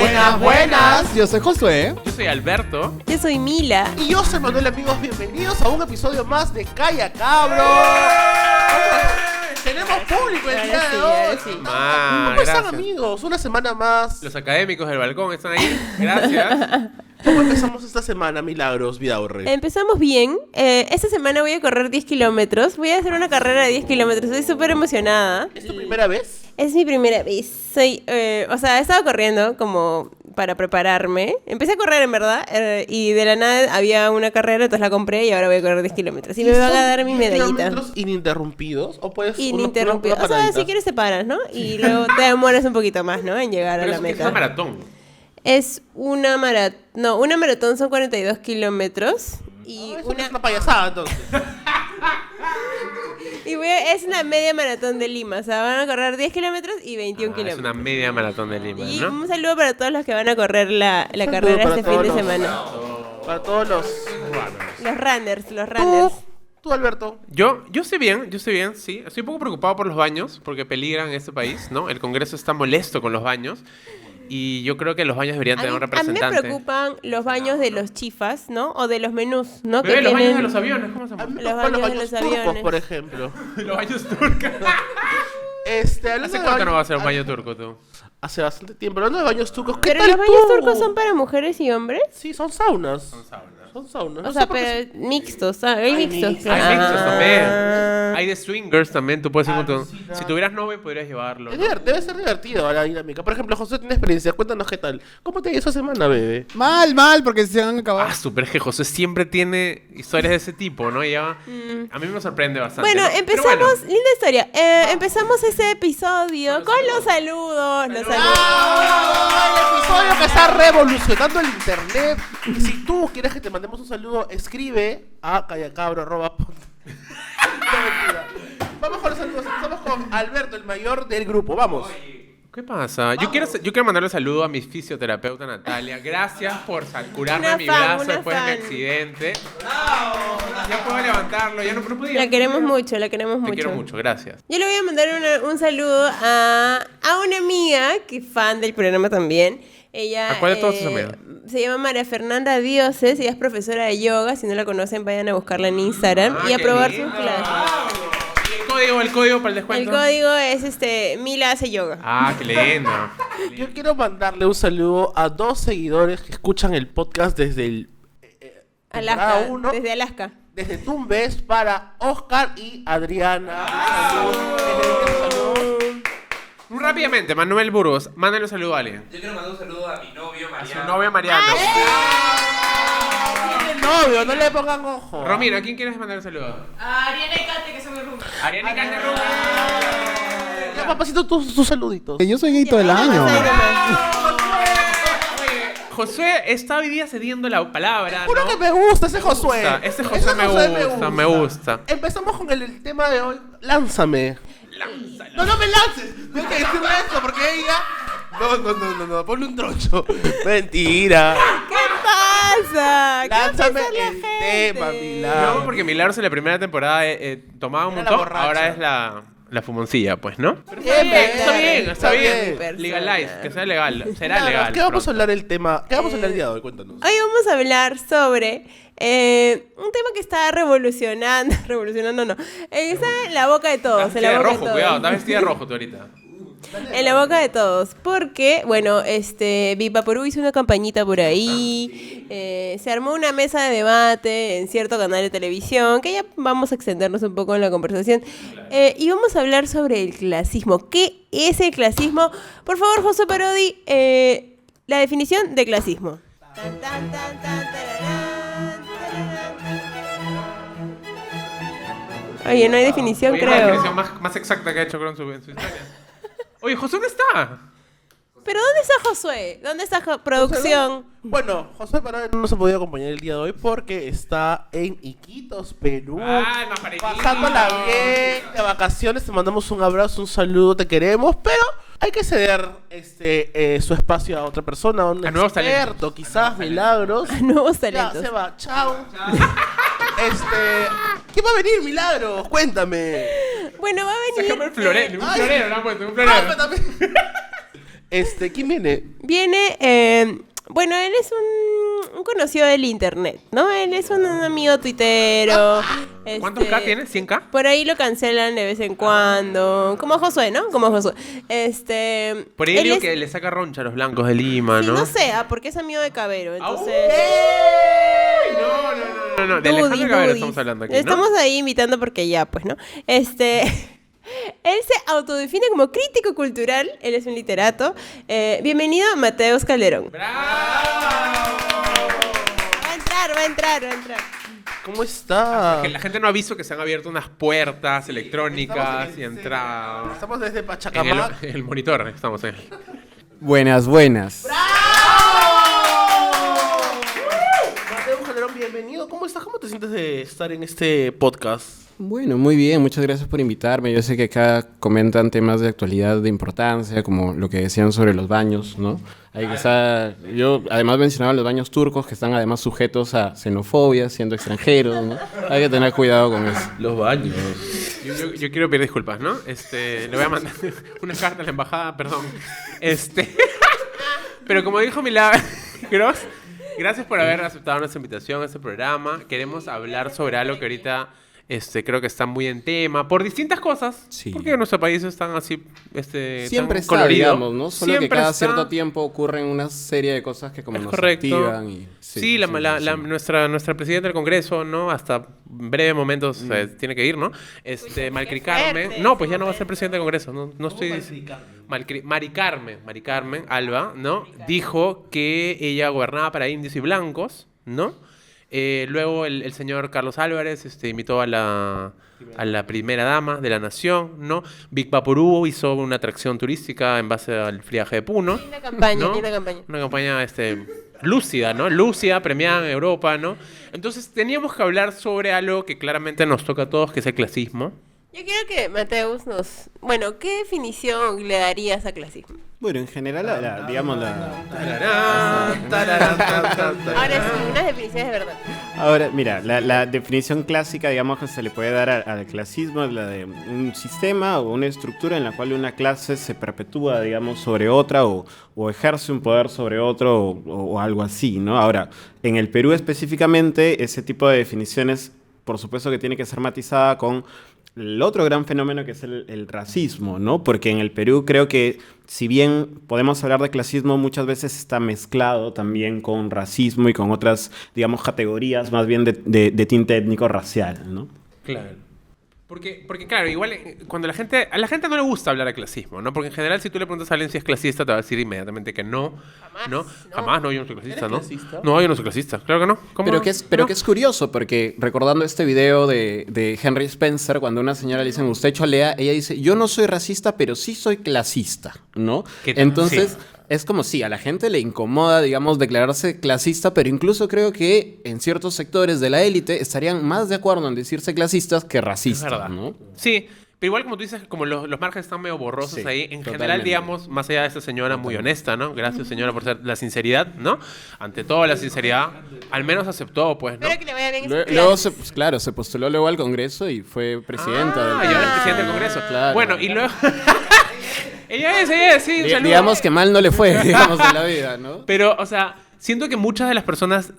Buenas, buenas. Yo soy Josué. Yo soy Alberto. Yo soy Mila. Y yo soy Manuel, amigos. Bienvenidos a un episodio más de Calla Cabro. Tenemos público el día de hoy. Sí. ¿Cómo están, amigos? Una semana más. Los académicos del balcón están ahí. Gracias. ¿Cómo empezamos esta semana, Milagros Vidaurre? Empezamos bien. Esta semana voy a correr 10 kilómetros. Voy a hacer una carrera de 10 kilómetros. Estoy súper emocionada. ¿Es tu primera vez? Es mi primera vez. He estado corriendo como para prepararme. Empecé a correr, en verdad, y de la nada había una carrera, entonces la compré y ahora voy a correr 10 kilómetros. Y me van a dar mi medallita. ¿Kilómetros ininterrumpidos? ¿O puedes Ininterrumpido. O sea, si quieres te paras, ¿no? Y luego te demoras un poquito más, ¿no? En llegar a la meta. Es una maratón. Es una maratón. No, una maratón son 42 kilómetros. Y eso es una payasada, entonces. es una media maratón de Lima. O sea, van a correr 10 kilómetros y 21 kilómetros. Es una media maratón de Lima, Y ¿no? un saludo para todos los que van a correr la carrera este fin de semana. Para todos los Los runners. Tú, Alberto. Yo estoy bien, sí. Estoy un poco preocupado por los baños, porque peligran en este país, ¿no? El Congreso está molesto con los baños. Y yo creo que los baños deberían tener un A mí representante. me preocupan los baños de los chifas, ¿no? O de los menús, ¿no? Bebé, Que los baños tienen... de los aviones, ¿cómo se A llaman? mí me Los preocupan los baños de baños los turcos, aviones. por ejemplo. Los baños turcos. ¿Hace cuánto no va a ser un baño turco tú? Hace bastante tiempo. Hablando de baños turcos, ¿qué Pero tal los baños tú? turcos son para mujeres y hombres. Sí, son saunas. Son saunas. No O sea, sé por qué pero mixtos. Hay mixtos. mixtos. Hay mixtos también. Ah. Hay de swingers también. Tú puedes ir con tu... sí, Si tuvieras novio, podrías llevarlo, ¿no? Debe ser divertido la dinámica. Por ejemplo, José tiene experiencia. Cuéntanos qué tal. ¿Cómo te ha ido esa semana, bebé? Mal, porque se han acabado. Pero es que José siempre tiene historias de ese tipo, ¿no? A mí me sorprende bastante. Bueno, ¿no? Pero empezamos, linda historia. Empezamos ese episodio con los saludos. El episodio que está revolucionando el internet. Si tú quieres que te mandemos un saludo, escribe a callacabro. Vamos con los saludos. Empezamos con Alberto, el mayor del grupo. Vamos. ¿Qué pasa? Yo quiero mandarle un saludo a mi fisioterapeuta Natalia. Gracias por curarme Una mi fan, brazo una después de mi fan. accidente. Ya puedo levantarlo, ya no podía. La queremos mucho, Te quiero mucho, gracias. Yo le voy a mandar un saludo a una amiga que es fan del programa también. Ella, ¿A cuál de todas tus amigas? Se llama María Fernanda Dioses. Ella es profesora de yoga. Si no la conocen, vayan a buscarla en Instagram y a qué probar lindo. sus clases. El código para el El descuento. código es Mila hace yoga. Qué lindo. Yo quiero mandarle un saludo a 2 seguidores que escuchan el podcast desde el Alaska, temporada 1, desde Alaska. desde Tumbes, para Oscar y Adriana. Saludos. Rápidamente, Manuel Burgos, mándale un saludo a alguien. Yo quiero mandar un saludo a mi novio, A su Mariano. novio Mariano. Tiene novio, no le pongan ojo. Romina, ¿a quién quieres mandar un saludo? A Ariana y Kate, que son mis roomies. Ariana y Kate Ya, papacito, tus saluditos. Yo soy Guito del año. Josué está hoy día cediendo la palabra, Juro ¿no? que me gusta ese Josué. Ese Josué me gusta. Empezamos con el tema de hoy. Lánzame. No me lances. Tengo que decirle eso porque ella... No, ponle un troncho. Mentira. ¿Qué pasa? ¿Qué va a Lánzame pensar la el gente? tema, No, Milagros. porque Milagros en la primera temporada tomaba un Era la montón, borracha. ahora es la fumoncilla, pues, ¿no? Pero Bien, está bien. bien. Legalize, que sea legal. Será Milagros, legal. ¿qué vamos pronto. a hablar el tema? ¿Qué vamos a hablar el día de hoy? Cuéntanos. Hoy vamos a hablar sobre un tema que está revolucionando no. Está en la boca de todos. Estás En la vestida de boca rojo, de cuidado, todos. estás vestida de rojo tú ahorita. En la boca de todos. Porque, bueno, Vivaporú hizo una campañita por ahí. Se armó una mesa de debate en cierto canal de televisión. Que ya vamos a extendernos un poco en la conversación. Y vamos a hablar sobre el clasismo. ¿Qué es el clasismo? Por favor, José Parodi, la definición de clasismo. Tan, tan, tan, tan, tararán, tararán. Oye, no hay definición, Oye, es la creo. definición más exacta que ha hecho en su historia. Oye, José, ¿dónde está? ¿Pero dónde está Josué? ¿Dónde está producción? Bueno, José Parada no se podía acompañar el día de hoy porque está en Iquitos, Perú. Ay, más parecido. Pasándola bien, de vacaciones. Te mandamos un abrazo, un saludo, te queremos, pero hay que ceder su espacio a otra persona, a un A nuevos experto, talentos. quizás, Milagros. Nuevos Ya, talentos. se va, chao. ¿Quién va a venir, Milagros? Cuéntame. Bueno, va a venir. Sácame el florero, un Ay. florero, no ha puesto, un Ah, pero florero. también- ¿Quién viene? Viene, bueno, él es un conocido del internet, ¿no? Él es un amigo tuitero. ¿Cuántos K tiene? ¿100K? Por ahí lo cancelan de vez en cuando. Como Josué, ¿no? Como Josué. Por ahí él digo es- que le saca roncha a los blancos de Lima, Sí, ¿no? no sé, porque es amigo de Cabero, entonces... No, de Alejandro Cabero estamos hablando aquí, ¿no? Estamos ahí invitando porque ya, pues, ¿no? Él se autodefine como crítico cultural, él es un literato. Bienvenido, Mateus Calderón. ¡Bravo! Va a entrar. ¿Cómo está? Que la gente no ha visto que se han abierto unas puertas electrónicas y entrado. Estamos desde En Pachacamac. el monitor estamos en. Buenas. Mateo Calderón, bienvenido. ¿Cómo estás? ¿Cómo te sientes de estar en este podcast? Bueno, muy bien, muchas gracias por invitarme. Yo sé que acá comentan temas de actualidad de importancia, como lo que decían sobre los baños, ¿no? Ahí quizá, yo además mencionaba los baños turcos, que están además sujetos a xenofobia, siendo extranjeros, ¿no? Hay que tener cuidado con eso. Los baños. Yo quiero pedir disculpas, ¿no? Le voy a mandar una carta a la embajada, perdón. Pero como dijo Milagros, gracias por haber aceptado nuestra invitación a este programa. Queremos hablar sobre algo que ahorita creo que está muy en tema por distintas cosas. Sí. Porque en nuestro país están así, Siempre tan está, colorido. digamos, ¿no? Solo Siempre que cada está. cierto tiempo ocurren una serie de cosas que como Es nos correcto. activan y... Sí, nuestra presidenta del Congreso, ¿no? Hasta breve momentos tiene que ir, ¿no? Mari Carmen. fuerte, No, pues ya no va a ser presidenta del Congreso. No estoy. Mari Carmen Alba, ¿no? Dijo que ella gobernaba para indios y blancos, ¿no? Luego el señor Carlos Álvarez invitó a la primera dama de la nación, ¿no? Big Vaporú hizo una atracción turística en base al friaje de Puno. Linda campaña, ¿no? linda campaña. Una campaña lúcida, ¿no? Lúcida, premiada en Europa, ¿no? Entonces teníamos que hablar sobre algo que claramente nos toca a todos, que es el clasismo. Yo quiero que Mateus nos... Bueno, ¿qué definición le darías a clasismo? Bueno, en general, digamos, Ahora sí, unas definiciones de verdad. Ahora, mira, la definición clásica, digamos, que se le puede dar al clasismo es la de un sistema o una estructura en la cual una clase se perpetúa, digamos, sobre otra o ejerce un poder sobre otro o algo así, ¿no? Ahora, en el Perú específicamente, ese tipo de definiciones, por supuesto que tiene que ser matizada con el otro gran fenómeno que es el racismo, ¿no? Porque en el Perú creo que si bien podemos hablar de clasismo, muchas veces está mezclado también con racismo y con otras, digamos, categorías más bien de tinte étnico-racial, ¿no? Claro. Porque claro, igual cuando a la gente no le gusta hablar de clasismo, ¿no? Porque en general si tú le preguntas a alguien si es clasista, te va a decir inmediatamente que no. Jamás, ¿no? no. Jamás, no, yo no soy clasista, ¿Eres ¿no? clasista? No, yo no soy clasista, claro que no. ¿Cómo? Pero No. que es curioso, porque recordando este video de Henry Spencer, cuando a una señora le dicen, usted cholea, ella dice, yo no soy racista, pero sí soy clasista, ¿no? Entonces, es como si a la gente le incomoda, digamos, declararse clasista, pero incluso creo que en ciertos sectores de la élite estarían más de acuerdo en decirse clasistas que Es racistas, verdad. ¿no? Sí, pero igual como tú dices, como los márgenes están medio borrosos Sí, ahí, en general, totalmente. digamos, más allá de esta señora muy honesta, ¿no? Gracias, señora, por ser la sinceridad, ¿no? Ante todo la sinceridad, al menos aceptó, pues, ¿no? Espero que le vaya bien en sus Luego, clases. pues, claro, se postuló luego al Congreso y fue presidenta del Ah, ya era presidente del Congreso. Claro. Bueno, y luego... ella es, sí, un saludo. Digamos que mal no le fue, digamos, en la vida, ¿no? Pero, o sea, siento que muchas de las personas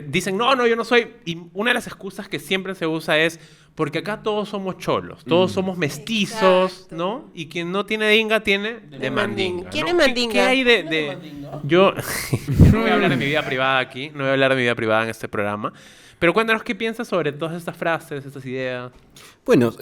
dicen, no, yo no soy. Y una de las excusas que siempre se usa es, porque acá todos somos cholos, todos somos mestizos, Exacto. ¿no? Y quien no tiene dinga tiene de mandinga. ¿Quién ¿no? es mandinga? ¿Qué hay de...? Yo no voy a hablar de mi vida privada aquí, no voy a hablar de mi vida privada en este programa. Pero cuéntanos qué piensas sobre todas estas frases, estas ideas. Bueno,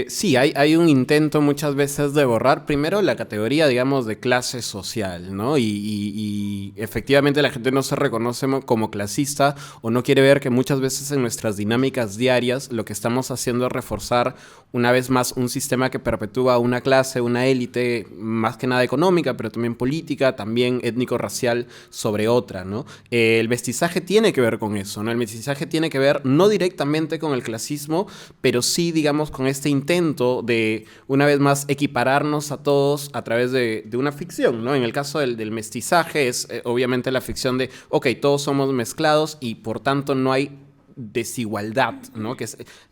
sí, hay un intento muchas veces de borrar primero la categoría, digamos, de clase social, ¿no? Y efectivamente la gente no se reconoce como clasista o no quiere ver que muchas veces en nuestras dinámicas diarias lo que estamos haciendo es reforzar una vez más un sistema que perpetúa una clase, una élite, más que nada económica, pero también política, también étnico-racial sobre otra, ¿no? El mestizaje tiene que ver con eso, ¿no? El mestizaje tiene que ver no directamente con el clasismo, pero sí, digamos, con este intento de, una vez más, equipararnos a todos a través de una ficción, ¿no? En el caso del mestizaje es obviamente la ficción de, ok, todos somos mezclados y por tanto no hay desigualdad, ¿no? Que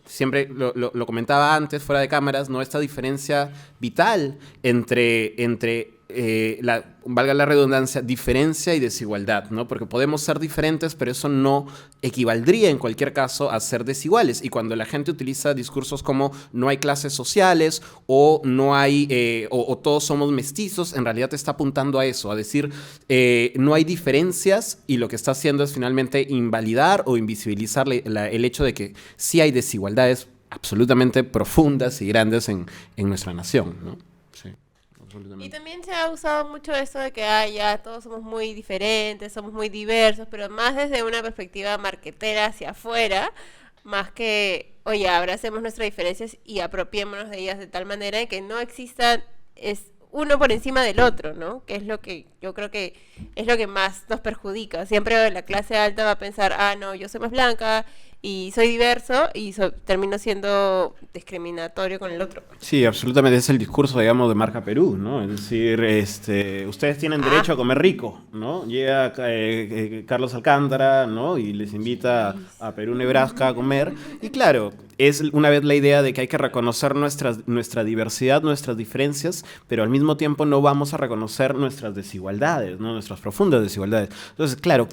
siempre lo comentaba antes, fuera de cámaras, ¿no? Esta diferencia vital entre valga la redundancia, diferencia y desigualdad, ¿no? Porque podemos ser diferentes, pero eso no equivaldría en cualquier caso a ser desiguales. Y cuando la gente utiliza discursos como no hay clases sociales o no hay, o todos somos mestizos, en realidad está apuntando a eso, a decir no hay diferencias, y lo que está haciendo es finalmente invalidar o invisibilizar el hecho de que sí hay desigualdades absolutamente profundas y grandes en nuestra nación, ¿no? Sí. Y también se ha usado mucho esto de que ya todos somos muy diferentes, somos muy diversos, pero más desde una perspectiva marquetera hacia afuera, más que, oye, abracemos nuestras diferencias y apropiémonos de ellas de tal manera que no existan uno por encima del otro, ¿no? Que es lo que yo creo que es lo que más nos perjudica. Siempre la clase alta va a pensar, no, yo soy más blanca y soy diverso y termino siendo discriminatorio con el otro. Sí, absolutamente. Es el discurso, digamos, de Marca Perú, ¿no? Es decir, ustedes tienen derecho a comer rico, ¿no? Llega Carlos Alcántara, ¿no? Y les invita a Perú, Nebraska a comer. Y claro, es una vez la idea de que hay que reconocer nuestra diversidad, nuestras diferencias, pero al mismo tiempo no vamos a reconocer nuestras desigualdades, ¿no? Nuestras profundas desigualdades. Entonces, claro,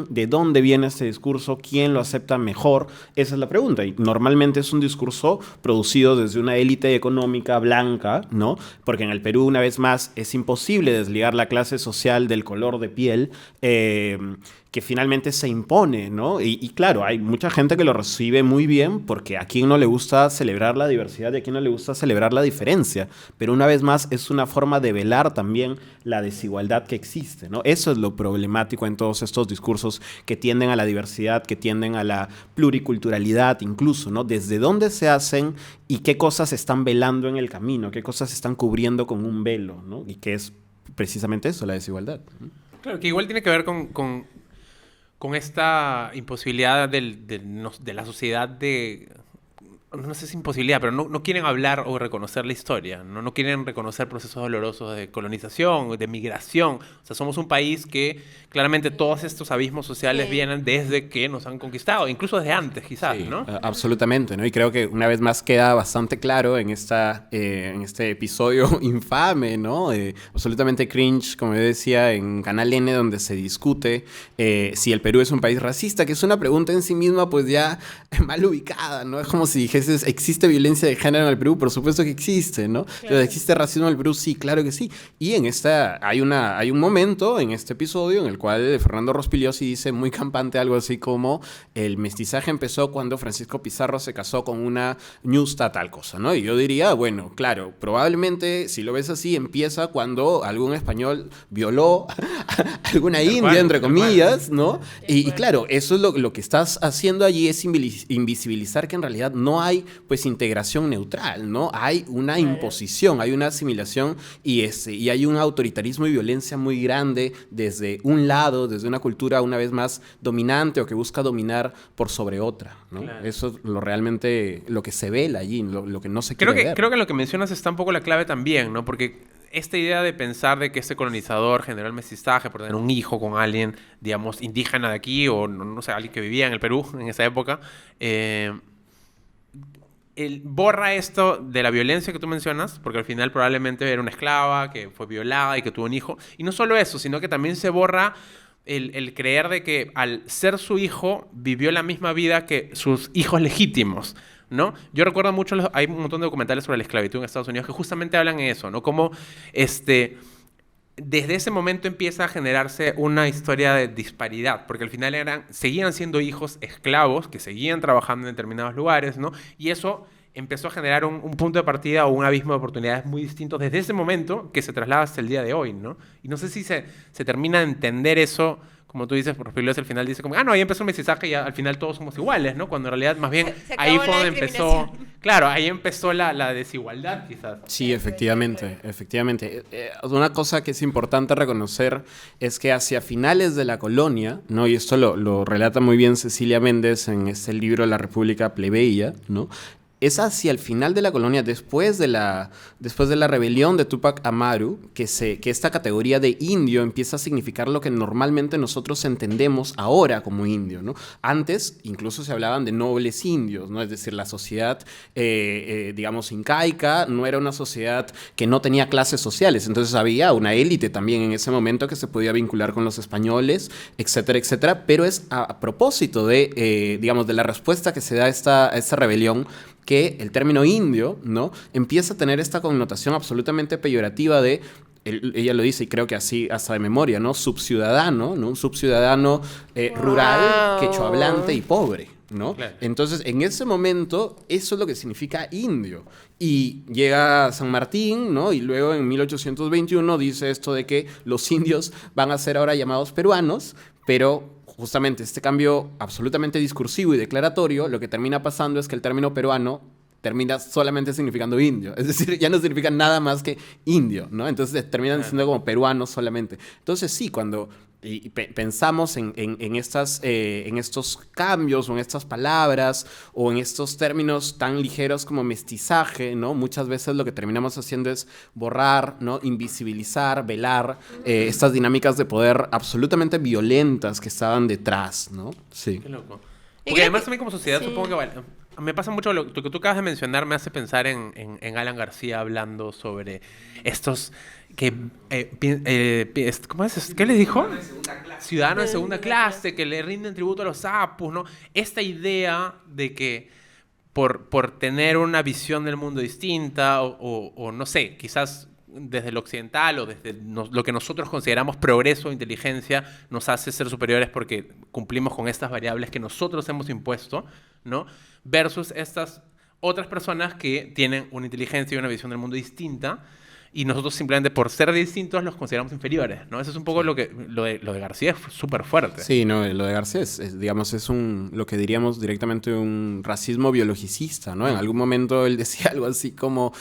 ¿de dónde viene este discurso? ¿Quién lo acepta mejor? Esa es la pregunta. Y normalmente es un discurso producido desde una élite económica blanca, ¿no? Porque en el Perú, una vez más, es imposible desligar la clase social del color de piel, que finalmente se impone, ¿no? Y claro, hay mucha gente que lo recibe muy bien, porque a quien no le gusta celebrar la diversidad y a quien no le gusta celebrar la diferencia, pero una vez más es una forma de velar también la desigualdad que existe, ¿no? Eso es lo problemático en todos estos discursos que tienden a la diversidad, que tienden a la pluriculturalidad incluso, ¿no? Desde dónde se hacen y qué cosas están velando en el camino, qué cosas están cubriendo con un velo, ¿no? Y que es precisamente eso, la desigualdad. Claro, que igual tiene que ver con esta imposibilidad de la sociedad de... No sé si imposibilidad, pero no quieren hablar o reconocer la historia, no quieren reconocer procesos dolorosos de colonización, de migración. O sea, somos un país que claramente todos estos abismos sociales vienen desde que nos han conquistado, incluso desde antes quizás, ¿no? Absolutamente, ¿no? Y creo que una vez más queda bastante claro en este episodio infame, ¿no? Absolutamente cringe, como yo decía, en Canal N, donde se discute si el Perú es un país racista, que es una pregunta en sí misma pues ya mal ubicada, ¿no? Es como si dijese, ¿existe violencia de género en el Perú? Por supuesto que existe, ¿no? Claro. ¿Existe racismo en el Perú? Sí, claro que sí. Y hay un momento en este episodio en el cual Fernando Rospigliosi dice muy campante algo así como el mestizaje empezó cuando Francisco Pizarro se casó con una ñusta tal cosa, ¿no? Y yo diría, bueno, claro, probablemente si lo ves así empieza cuando algún español violó a alguna india, entre comillas, ¿no? Y claro, eso es lo que estás haciendo allí, es invisibilizar que en realidad no hay pues integración neutral, ¿no? Hay una imposición, hay una asimilación y hay un autoritarismo y violencia muy grande desde un lado, desde una cultura una vez más dominante o que busca dominar por sobre otra, ¿no? Claro. Eso es realmente lo que se ve allí, lo que no se quiere ver. Creo que lo que mencionas está un poco la clave también, ¿no? Porque esta idea de pensar de que este colonizador generó el mestizaje por tener un hijo con alguien, digamos, indígena de aquí o no sé, alguien que vivía en el Perú en esa época, borra esto de la violencia que tú mencionas, porque al final probablemente era una esclava que fue violada y que tuvo un hijo. Y no solo eso, sino que también se borra el creer de que al ser su hijo vivió la misma vida que sus hijos legítimos, ¿no? Yo recuerdo mucho, hay un montón de documentales sobre la esclavitud en Estados Unidos que justamente hablan de eso, ¿no? Como desde ese momento empieza a generarse una historia de disparidad, porque al final seguían siendo hijos esclavos que seguían trabajando en determinados lugares, ¿no? Y eso empezó a generar un punto de partida o un abismo de oportunidades muy distintos desde ese momento que se traslada hasta el día de hoy, ¿no? Y no sé si se termina de entender eso, como tú dices, por ejemplo, al final dice como, no, ahí empezó el mestizaje y al final todos somos iguales, ¿no? Cuando en realidad más bien ahí fue donde empezó, claro, ahí empezó la desigualdad quizás. Sí, efectivamente. Una cosa que es importante reconocer es que hacia finales de la colonia, ¿no? Y esto lo relata muy bien Cecilia Méndez en este libro La República Plebeya, ¿no? es hacia el final de la colonia, después de la rebelión de Tupac Amaru, que esta categoría de indio empieza a significar lo que normalmente nosotros entendemos ahora como indio, ¿no? Antes incluso se hablaban de nobles indios, ¿no? Es decir, la sociedad, digamos, incaica no era una sociedad que no tenía clases sociales, entonces había una élite también en ese momento que se podía vincular con los españoles, etcétera, etcétera, pero es a propósito de, digamos, de la respuesta que se da a esta rebelión, que el término indio, ¿no? Empieza a tener esta connotación absolutamente peyorativa de, ella lo dice y creo que así hasta de memoria, ¿no? Subciudadano, ¿no? Un subciudadano rural, quechohablante y pobre, ¿no? Claro. Entonces, en ese momento, eso es lo que significa indio. Y llega San Martín, ¿no? Y luego en 1821 dice esto de que los indios van a ser ahora llamados peruanos, pero justamente este cambio absolutamente discursivo y declaratorio, lo que termina pasando es que el término peruano termina solamente significando indio. Es decir, ya no significa nada más que indio, ¿no? Entonces terminan siendo como peruanos solamente. Entonces sí, cuando pensamos en estos cambios o en estas palabras o en estos términos tan ligeros como mestizaje, ¿no? Muchas veces lo que terminamos haciendo es borrar, ¿no? Invisibilizar, velar estas dinámicas de poder absolutamente violentas que estaban detrás, ¿no? Sí. Qué loco. Porque además también como sociedad supongo que me pasa mucho lo que tú acabas de mencionar, me hace pensar en Alan García hablando sobre estos que ¿cómo es? ¿Qué le dijo? Ciudadanos de segunda clase que le rinden tributo a los apus, ¿no? Esta idea de que por tener una visión del mundo distinta o no sé, quizás desde lo occidental o desde lo que nosotros consideramos progreso o inteligencia nos hace ser superiores porque cumplimos con estas variables que nosotros hemos impuesto, ¿no? Versus estas otras personas que tienen una inteligencia y una visión del mundo distinta y nosotros simplemente por ser distintos los consideramos inferiores, ¿no? Eso es un poco lo de García es súper fuerte. Sí, no, lo de García digamos, es lo que diríamos directamente un racismo biologicista, ¿no? En algún momento él decía algo así como,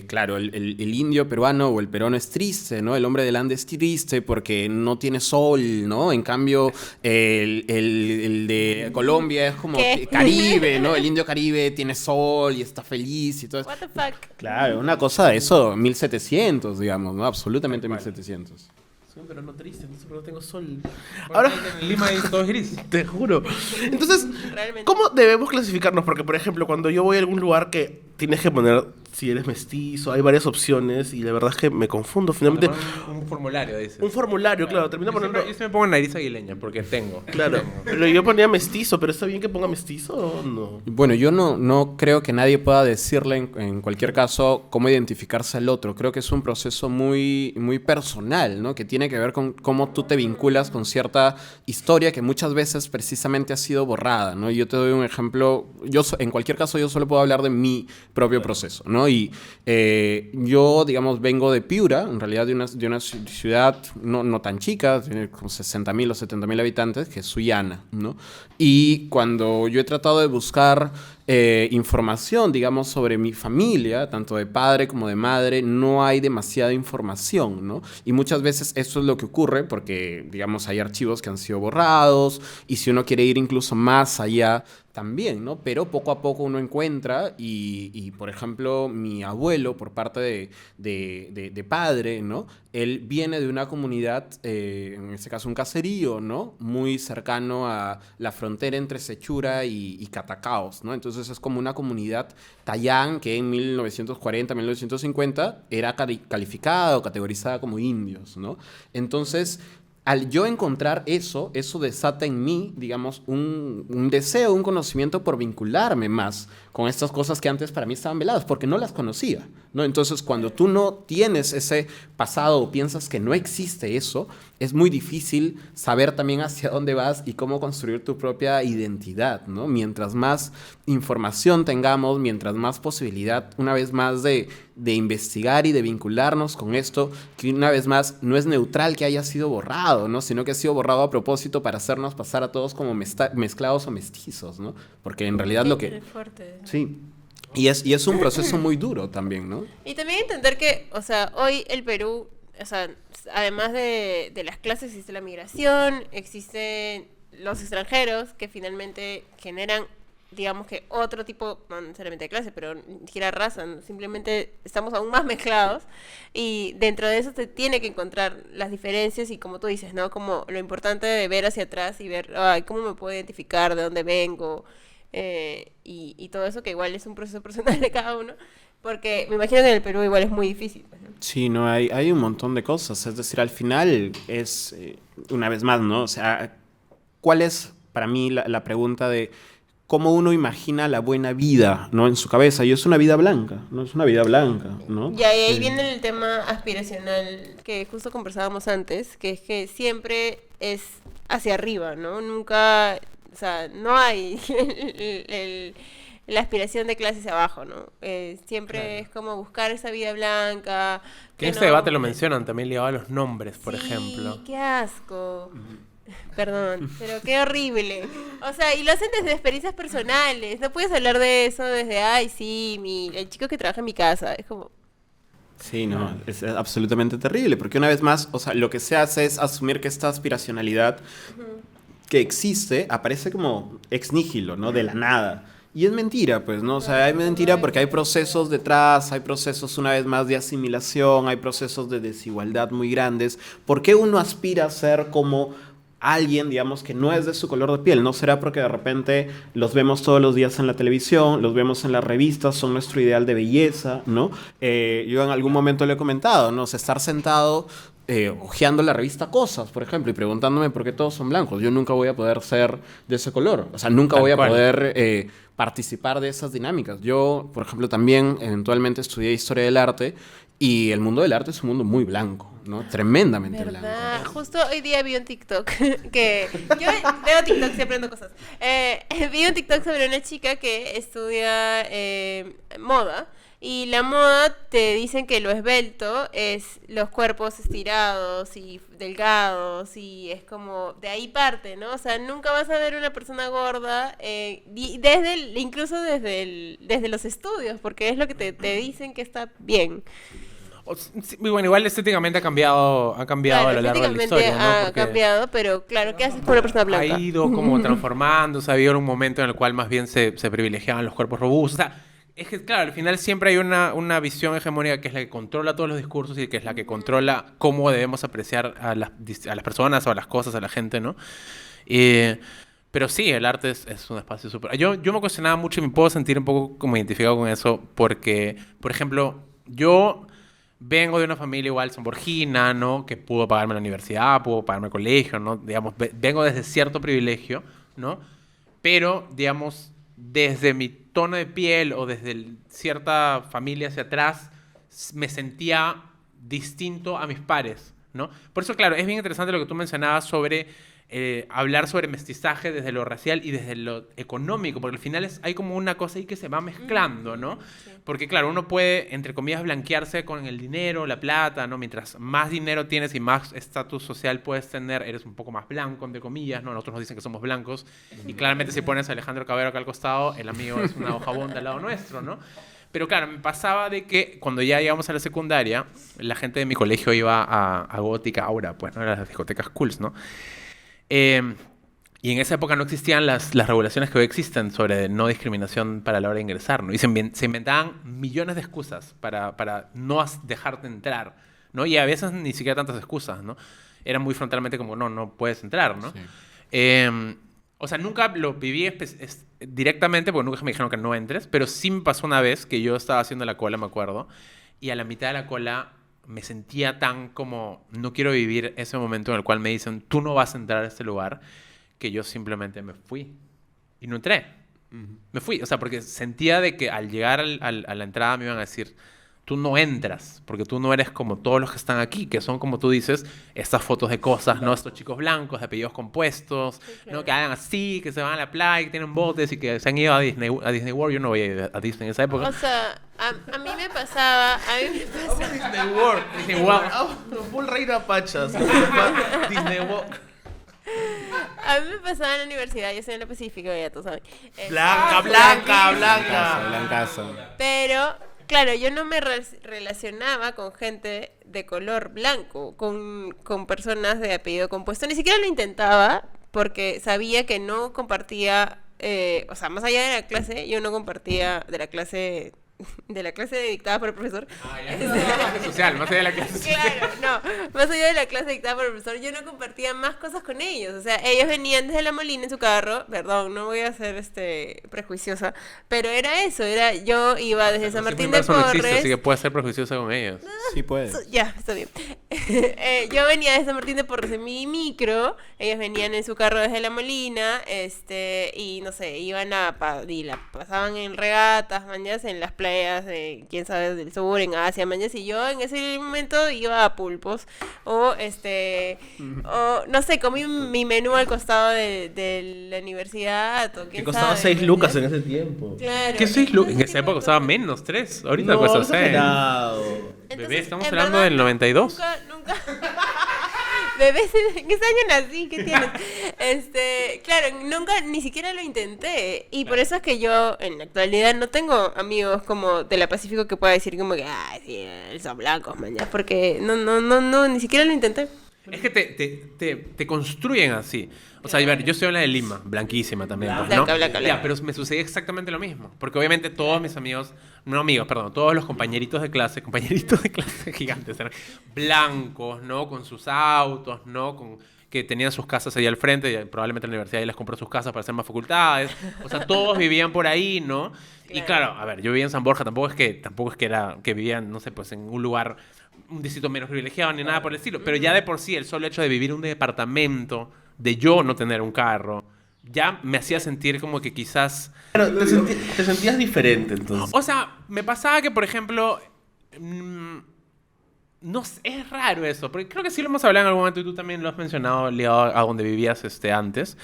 claro, el indio peruano o el peruano es triste, ¿no? El hombre del Ande es triste porque no tiene sol, ¿no? En cambio, el de Colombia es como Caribe, ¿no? El indio Caribe tiene sol y está feliz y todo eso. What the fuck? Claro, una cosa de eso, 1700, digamos, ¿no? Absolutamente 1700. Soy un peruano triste, no tengo sol. Ahora, en Lima todo es gris. te juro. Entonces, Realmente. ¿cómo debemos clasificarnos? Porque, por ejemplo, cuando yo voy a algún lugar que tienes que poner si eres mestizo, hay varias opciones y la verdad es que me confundo. Finalmente, Un formulario, dice. un formulario, claro, termina poniendo... Yo siempre me pongo nariz aguileña porque tengo. Claro, pero yo ponía mestizo, pero ¿está bien que ponga mestizo o no? Bueno, yo no creo que nadie pueda decirle en cualquier caso cómo identificarse al otro. Creo que es un proceso muy, muy personal, ¿no? Que tiene que ver con cómo tú te vinculas con cierta historia que muchas veces precisamente ha sido borrada, ¿no? Yo te doy un ejemplo. En cualquier caso, yo solo puedo hablar de mi propio proceso, ¿no? Y yo, digamos, vengo de Piura, en realidad de una ciudad no tan chica, tiene como 60.000 o 70.000 habitantes, que es Sullana, ¿no? Y cuando yo he tratado de buscar información, digamos, sobre mi familia, tanto de padre como de madre, no hay demasiada información, ¿no? Y muchas veces eso es lo que ocurre porque, digamos, hay archivos que han sido borrados y si uno quiere ir incluso más allá, también, ¿no? Pero poco a poco uno encuentra y por ejemplo, mi abuelo, por parte de padre, ¿no? Él viene de una comunidad, en este caso un caserío, ¿no? Muy cercano a la frontera entre Sechura y Catacaos, ¿no? Entonces es como una comunidad tayán que en 1940, 1950 era calificada o categorizada como indios, ¿no? Entonces, al yo encontrar eso desata en mí, digamos, un deseo, un conocimiento por vincularme más con estas cosas que antes para mí estaban veladas, porque no las conocía, ¿no? Entonces, cuando tú no tienes ese pasado o piensas que no existe eso, es muy difícil saber también hacia dónde vas y cómo construir tu propia identidad, ¿no? Mientras más información tengamos, mientras más posibilidad, una vez más, de investigar y de vincularnos con esto, que una vez más no es neutral que haya sido borrado, ¿no? Sino que ha sido borrado a propósito para hacernos pasar a todos como mezclados o mestizos, ¿no? Porque en realidad lo que... Sí. Y es un proceso muy duro también, ¿no? Y también entender que, o sea, hoy el Perú, o sea, además de las clases existe la migración, existen los extranjeros que finalmente generan digamos que otro tipo, no necesariamente de clase, pero ni siquiera raza, ¿no? Simplemente estamos aún más mezclados y dentro de eso se tiene que encontrar las diferencias y como tú dices, ¿no? Como lo importante de ver hacia atrás y ver, ay, cómo me puedo identificar, de dónde vengo, y todo eso que igual es un proceso personal de cada uno, porque me imagino que en el Perú igual es muy difícil, pues, ¿no? Sí, no, hay un montón de cosas. Es decir, al final es, una vez más, ¿no? O sea, ¿cuál es para mí la pregunta de cómo uno imagina la buena vida, ¿no? En su cabeza. Y es una vida blanca, ¿no? Es una vida blanca, ¿no? Y ahí viene el tema aspiracional que justo conversábamos antes, que es que siempre es hacia arriba, ¿no? Nunca, o sea, no hay la aspiración de clase hacia abajo, ¿no? Siempre es como buscar esa vida blanca. Que en este debate lo mencionan también ligado a los nombres, por ejemplo. Sí, qué asco. Perdón, pero qué horrible. O sea, y lo hacen desde experiencias personales. No puedes hablar de eso desde, ay, sí, el chico que trabaja en mi casa. Es como... Sí, no, es absolutamente terrible, porque una vez más, o sea, lo que se hace es asumir que esta aspiracionalidad que existe aparece como ex nihilo, ¿no? De la nada. Y es mentira, pues, ¿no? O sea, hay mentira porque hay procesos detrás, hay procesos una vez más de asimilación, hay procesos de desigualdad muy grandes. ¿Por qué uno aspira a ser como alguien, digamos, que no es de su color de piel? ¿No será porque de repente los vemos todos los días en la televisión, los vemos en las revistas, son nuestro ideal de belleza, ¿no? Yo en algún momento le he comentado, ¿no? O sea, estar sentado hojeando la revista Cosas, por ejemplo, y preguntándome por qué todos son blancos. Yo nunca voy a poder ser de ese color. O sea, nunca voy a poder participar de esas dinámicas. Yo, por ejemplo, también eventualmente estudié Historia del Arte y el mundo del arte es un mundo muy blanco, ¿no? Tremendamente ¿verdad? blanco. Justo hoy día vi un TikTok que... Yo veo TikTok y aprendo cosas. Vi un TikTok sobre una chica que estudia moda. Y la moda te dicen que lo esbelto es los cuerpos estirados y delgados y es como de ahí parte, ¿no? O sea, nunca vas a ver una persona gorda incluso desde los estudios, porque es lo que te dicen que está bien. Sí, bueno, igual estéticamente ha cambiado Claro, a lo largo de la historia, ¿no? ha Porque cambiado, pero claro, ¿qué haces con una persona blanca? ha ido como transformándose, ha habido un momento en el cual más bien se privilegiaban los cuerpos robustos. O sea, es que, claro, al final siempre hay una visión hegemónica que es la que controla todos los discursos y que es la que controla cómo debemos apreciar a las personas o a las cosas, a la gente, ¿no? Pero sí, el arte es un espacio súper... Yo me cuestionaba mucho y me puedo sentir un poco como identificado con eso porque, por ejemplo, yo vengo de una familia igual sanborgina, ¿no? Que pudo pagarme la universidad, pudo pagarme el colegio, ¿no? Digamos, vengo desde cierto privilegio, ¿no? Pero, digamos, desde mi tono de piel o desde cierta familia hacia atrás, me sentía distinto a mis pares, ¿no? Por eso, claro, es bien interesante lo que tú mencionabas sobre hablar sobre mestizaje desde lo racial y desde lo económico, porque al final hay como una cosa ahí que se va mezclando, ¿no? Sí. Porque, claro, uno puede, entre comillas, blanquearse con el dinero, la plata, ¿no? Mientras más dinero tienes y más estatus social puedes tener, eres un poco más blanco, entre comillas, ¿no? Nosotros nos dicen que somos blancos y claramente si pones a Alejandro Cabero acá al costado, el amigo es una hoja bonda al lado nuestro, ¿no? Pero claro, me pasaba de que cuando ya llegamos a la secundaria, la gente de mi colegio iba a Gótica Aura, pues, ¿no? Las discotecas cools, ¿no? Y en esa época no existían las regulaciones que hoy existen sobre no discriminación para la hora de ingresar, ¿no? Y se inventaban millones de excusas para no dejarte entrar, ¿no? Y a veces ni siquiera tantas excusas, ¿no? Era muy frontalmente como, no puedes entrar, ¿no? Sí. O sea, nunca lo viví directamente porque nunca me dijeron que no entres, pero sí me pasó una vez que yo estaba haciendo la cola, me acuerdo, y a la mitad de la cola me sentía tan como, no quiero vivir ese momento en el cual me dicen, tú no vas a entrar a este lugar, que yo simplemente me fui. Y no entré. Me fui. O sea, porque sentía de que al llegar a la entrada me iban a decir, tú no entras, porque tú no eres como todos los que están aquí, que son, como tú dices, estas fotos de cosas, ¿no? Estos chicos blancos, de apellidos compuestos, sí, claro, ¿no? Que hagan así, que se van a la playa, que tienen botes y que se han ido a Disney World. Yo no voy a ir a Disney en esa época. O sea, a mí me pasaba... Disney World. Disney World. Full Reina Pachas. Disney World. A mí me pasaba en la universidad, yo soy en la Pacífico, ya tú sabes. Blancazo. Pero, claro, yo no me relacionaba con gente de color blanco, con personas de apellido compuesto. Ni siquiera lo intentaba porque sabía que no compartía o sea, más allá de la clase, yo no compartía de la clase dictada por el profesor. Clase social, más allá de la clase social. Claro, no, más allá de la clase dictada por el profesor, yo no compartía más cosas con ellos. O sea, ellos venían desde La Molina en su carro, perdón, no voy a ser prejuiciosa, pero era eso, yo iba desde San Martín de Eso no existe, Porres. así que puedes ser prejuiciosa con ellos. Sí puedes. Ya, está bien. Yo venía de San Martín de Porres en mi micro, ellos venían en su carro desde La Molina, y no sé, iban y la pasaban en regatas, mañas, en las playas de, quién sabe, del sur, en Asia, mañas, y yo en ese momento iba a Pulpos, o no sé, comí mi menú al costado de la universidad, o quién Que costaba sabe, 6 lucas en ese tiempo. Claro. ¿Qué 6 lucas? En esa época costaba menos, 3. Ahorita cuesta 6. exagerado. Bebé, estamos en hablando verdad, del 92. Nunca. Bebé, ¿en qué año nací? ¿Qué tienes? Claro, nunca, ni siquiera lo intenté. Y por eso es que yo, en la actualidad, no tengo amigos como de la Pacífico que pueda decir como que, ay, sí, son blancos, mañana. Porque no, ni siquiera lo intenté. Es que te construyen así. O sea, a ver, yo soy una de Lima, blanquísima también, pues, ¿no? Blanca. Ya, pero me sucede exactamente lo mismo. Porque obviamente todos mis amigos, no amigos, perdón, todos los compañeritos de clase gigantes, eran blancos, ¿no? Con sus autos, ¿no? Que tenían sus casas ahí al frente, y probablemente la universidad ya les compró sus casas para hacer más facultades. O sea, todos vivían por ahí, ¿no? Y claro, a ver, yo vivía en San Borja, tampoco es que era que vivían, no sé, pues en un lugar, un distrito menos privilegiado ni nada por el estilo, pero ya de por sí el solo hecho de vivir en un departamento, de yo no tener un carro, ya me hacía sentir como que quizás... Pero te sentías diferente entonces. O sea, me pasaba que, por ejemplo, no sé, es raro eso, porque creo que sí lo hemos hablado en algún momento y tú también lo has mencionado ligado a donde vivías antes.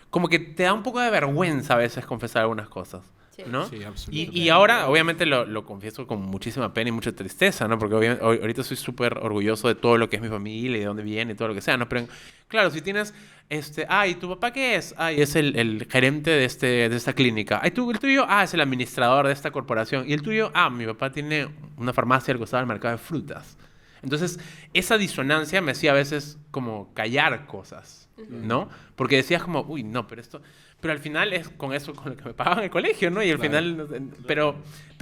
Como que te da un poco de vergüenza a veces confesar algunas cosas, ¿no? Sí, absolutamente. Y ahora, obviamente, lo confieso con muchísima pena y mucha tristeza, ¿no? Porque obviamente, ahorita soy súper orgulloso de todo lo que es mi familia y de dónde viene y todo lo que sea, ¿no? Pero, claro, si tienes, ¿y tu papá qué es? Ay, es el gerente de esta clínica. Ay, el tuyo, es el administrador de esta corporación. Y el tuyo, mi papá tiene una farmacia al costado del mercado de frutas. Entonces, esa disonancia me hacía a veces como callar cosas, ¿no? Porque decías como, uy, no, pero al final es con eso con lo que me pagaban en el colegio, ¿no? Y al final, pero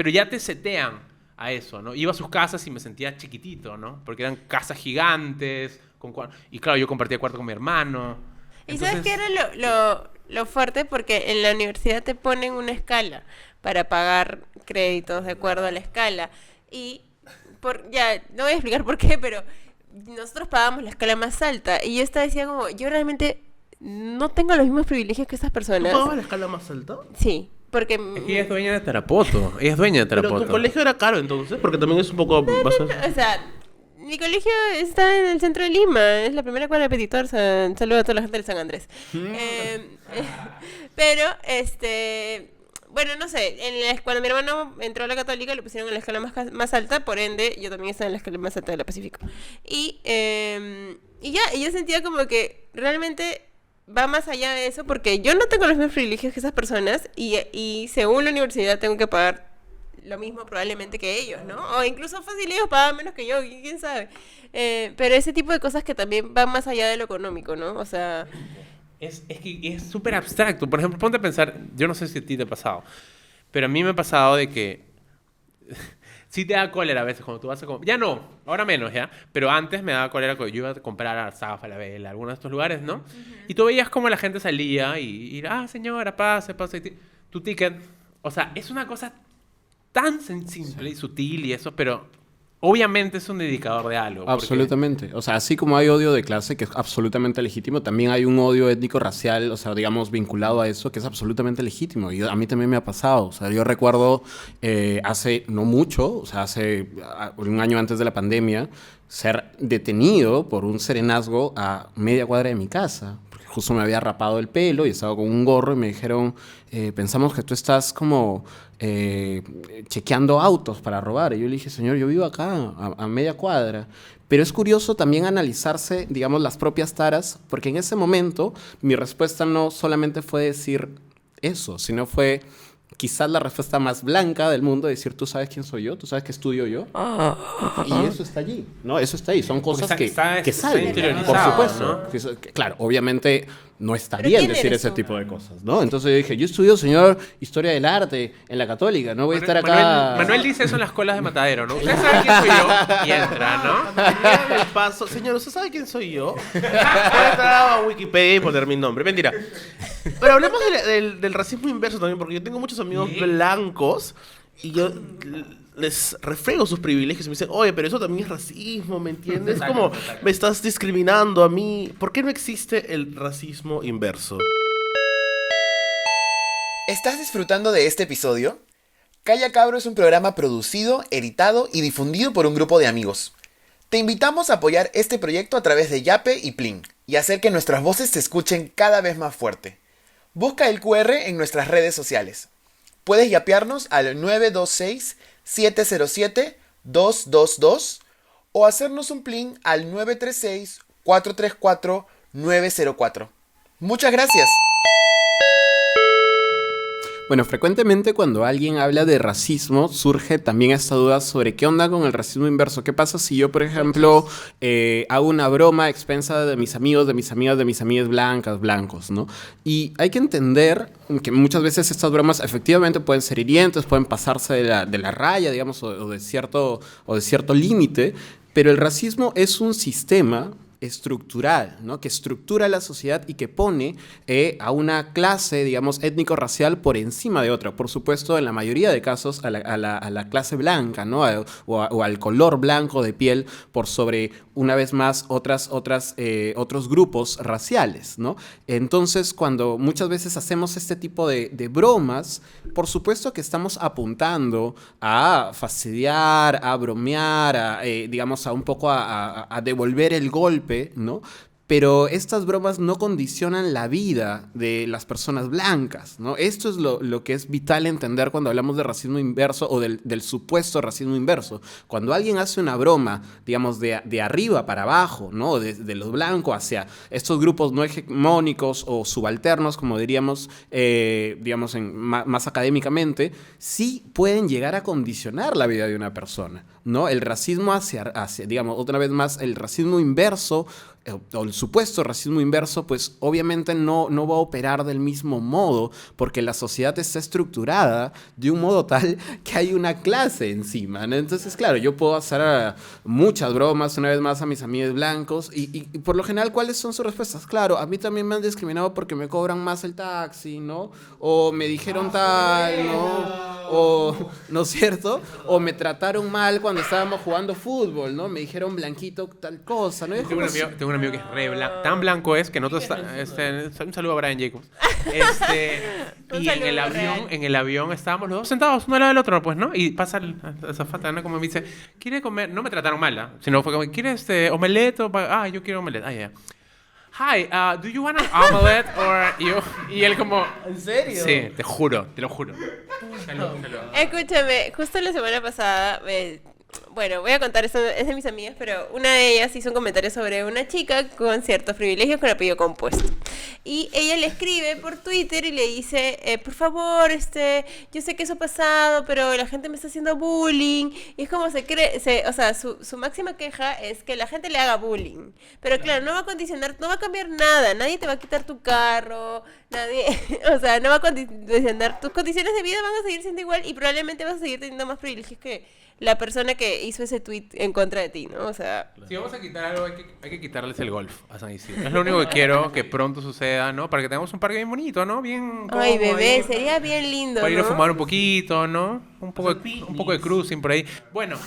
ya te setean a eso, ¿no? Iba a sus casas y me sentía chiquitito, ¿no? Porque eran casas gigantes, y claro, yo compartía cuarto con mi hermano. ¿Y sabes qué era lo fuerte? Porque en la universidad te ponen una escala para pagar créditos de acuerdo a la escala. Y ya, no voy a explicar por qué, pero nosotros pagamos la escala más alta. Y yo decía como, yo realmente no tengo los mismos privilegios que estas personas. ¿Tú pagabas la escala más alta? Sí, porque... Es que ella es dueña de Tarapoto. Pero tu colegio era caro entonces, porque también es un poco... O sea, mi colegio está en el centro de Lima, es la primera cuadra de Petitor. Saludo a toda la gente del San Andrés. Pero, bueno, no sé, cuando mi hermano entró a la Católica le pusieron en la escala más alta, por ende yo también estaba en la escala más alta de la Pacífico. Y yo sentía como que realmente va más allá de eso, porque yo no tengo los mismos privilegios que esas personas y según la universidad tengo que pagar lo mismo probablemente que ellos, ¿no? O incluso fácil ellos pagan menos que yo, quién sabe. Pero ese tipo de cosas que también van más allá de lo económico, ¿no? O sea... Es que es súper abstracto. Por ejemplo, ponte a pensar, yo no sé si a ti te ha pasado, pero a mí me ha pasado de que sí te da cólera a veces cuando tú vas a comer. Ya no, ahora menos, ¿ya? Pero antes me daba cólera cuando yo iba a comprar a Zafa, La Vela, algunos de estos lugares, ¿no? Uh-huh. Y tú veías cómo la gente salía y señora, pase. Tu ticket. O sea, es una cosa tan simple y sutil y eso, pero... Obviamente es un indicador de algo. Absolutamente. O sea, así como hay odio de clase, que es absolutamente legítimo, también hay un odio étnico-racial, o sea, digamos, vinculado a eso, que es absolutamente legítimo. Y a mí también me ha pasado. O sea, yo recuerdo hace no mucho, o sea, hace un año antes de la pandemia, ser detenido por un serenazgo a media cuadra de mi casa. Porque justo me había rapado el pelo y estaba con un gorro y me dijeron, pensamos que tú estás como... chequeando autos para robar. Y yo le dije, señor, yo vivo acá, a media cuadra. Pero es curioso también analizarse, digamos, las propias taras, porque en ese momento mi respuesta no solamente fue decir eso, sino fue, quizás la respuesta más blanca del mundo, decir, ¿tú sabes quién soy yo? ¿Tú sabes qué estudio yo? Y eso está allí, ¿no? Eso está ahí. Son cosas que salen, por interiorizado, supuesto. ¿no? Claro, obviamente no está ¿Pero bien quién decir eres ese tú? tipo de cosas, ¿no? Entonces yo dije, yo estudio, señor, Historia del Arte en la Católica, no voy a estar acá... Manuel dice eso en las colas de Matadero, ¿no? ¿Usted sabe quién soy yo? Y entra, ¿no? Dígame el paso. Señor, ¿usted sabe quién soy yo? Voy a entrar a Wikipedia y poner mi nombre. Mentira. Pero hablemos del racismo inverso también, porque yo tengo muchos amigos blancos y yo les refrego sus privilegios y me dicen, oye, pero eso también es racismo, ¿me entiendes? Es como, me estás discriminando a mí. ¿Por qué no existe el racismo inverso? ¿Estás disfrutando de este episodio? Calla Cabro es un programa producido, editado y difundido por un grupo de amigos. Te invitamos a apoyar este proyecto a través de Yape y Plin y hacer que nuestras voces se escuchen cada vez más fuerte. Busca el QR en nuestras redes sociales. Puedes yapearnos al 926-707-222 o hacernos un Plin al 936-434-904. Muchas gracias. Bueno, frecuentemente cuando alguien habla de racismo surge también esta duda sobre qué onda con el racismo inverso. ¿Qué pasa si yo, por ejemplo, hago una broma a expensa de mis amigos, de mis amigas, de mis amigas blancos, ¿no? Y hay que entender que muchas veces estas bromas efectivamente pueden ser hirientes, pueden pasarse de la raya, digamos, o de cierto límite, pero el racismo es un sistema estructural, ¿no? Que estructura la sociedad y que pone a una clase, digamos, étnico-racial por encima de otra. Por supuesto, en la mayoría de casos, a la clase blanca, ¿no? O al color blanco de piel por sobre, una vez más, otros grupos raciales, ¿no? Entonces, cuando muchas veces hacemos este tipo de bromas, por supuesto que estamos apuntando a fastidiar, a bromear, digamos, a un poco a devolver el golpe, ¿no? Pero estas bromas no condicionan la vida de las personas blancas, ¿no? Esto es lo que es vital entender cuando hablamos de racismo inverso o del supuesto racismo inverso. Cuando alguien hace una broma, digamos, de arriba para abajo, ¿no? De los blancos hacia estos grupos no hegemónicos o subalternos, como diríamos, digamos, más académicamente, sí pueden llegar a condicionar la vida de una persona, ¿no? El racismo hacia, digamos, otra vez más, el racismo inverso o el supuesto racismo inverso, pues obviamente no va a operar del mismo modo, porque la sociedad está estructurada de un modo tal que hay una clase encima, ¿no? Entonces, claro, yo puedo hacer muchas bromas, una vez más, a mis amigos blancos, y por lo general, ¿cuáles son sus respuestas? Claro, a mí también me han discriminado porque me cobran más el taxi, ¿no? O me dijeron tal, ¿no? O, ¿no es cierto? O me trataron mal cuando estábamos jugando fútbol, ¿no? Me dijeron blanquito tal cosa, ¿no? Tengo un amigo que es re blanco. Tan blanco es que nosotros... un saludo a Brian Jacobs. Y en el avión estábamos los dos sentados uno al lado del otro, pues, ¿no? Y pasa el azafata, ¿no? Como me dice, ¿quiere comer? No me trataron mal, ¿no? Sino fue como, ¿quieres omelette? Yo quiero omelette. Ya. Hi, do you want an omelette or you? Y él como... ¿En serio? Sí, te lo juro. Salud. Escúchame, justo la semana pasada, bueno, voy a contar, esto es de mis amigas, pero una de ellas hizo un comentario sobre una chica con ciertos privilegios con apellido compuesto. Y ella le escribe por Twitter y le dice, por favor, yo sé que eso ha pasado, pero la gente me está haciendo bullying. Y es como o sea, su máxima queja es que la gente le haga bullying. Pero claro, no va a condicionar, no va a cambiar nada, nadie te va a quitar tu carro, nadie, o sea, no va a condicionar, tus condiciones de vida van a seguir siendo igual y probablemente vas a seguir teniendo más privilegios que la persona que hizo ese tweet en contra de ti, ¿no? O sea... Si vamos a quitar algo, hay que quitarles el golf a San Isidro. Es lo único que quiero que pronto suceda, ¿no? Para que tengamos un parque bien bonito, ¿no? Bien... Ay, cómodo, bebé, ahí, sería bien lindo, para ir a ¿no? fumar un poquito, ¿no? Un poco de cruising por ahí. Bueno,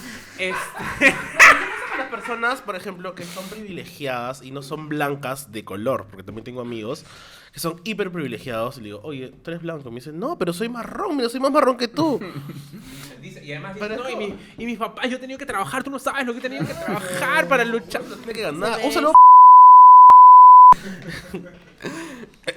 Las personas, por ejemplo, que son privilegiadas y no son blancas de color, porque también tengo amigos que son hiper privilegiados y le digo, oye, tú eres blanco. Y me dicen, no, pero soy marrón, mira, soy más marrón que tú. y además dice, no, y mis papás, yo he tenido que trabajar, tú no sabes lo que he tenido que trabajar para luchar. Tiene que ganar. Un saludo.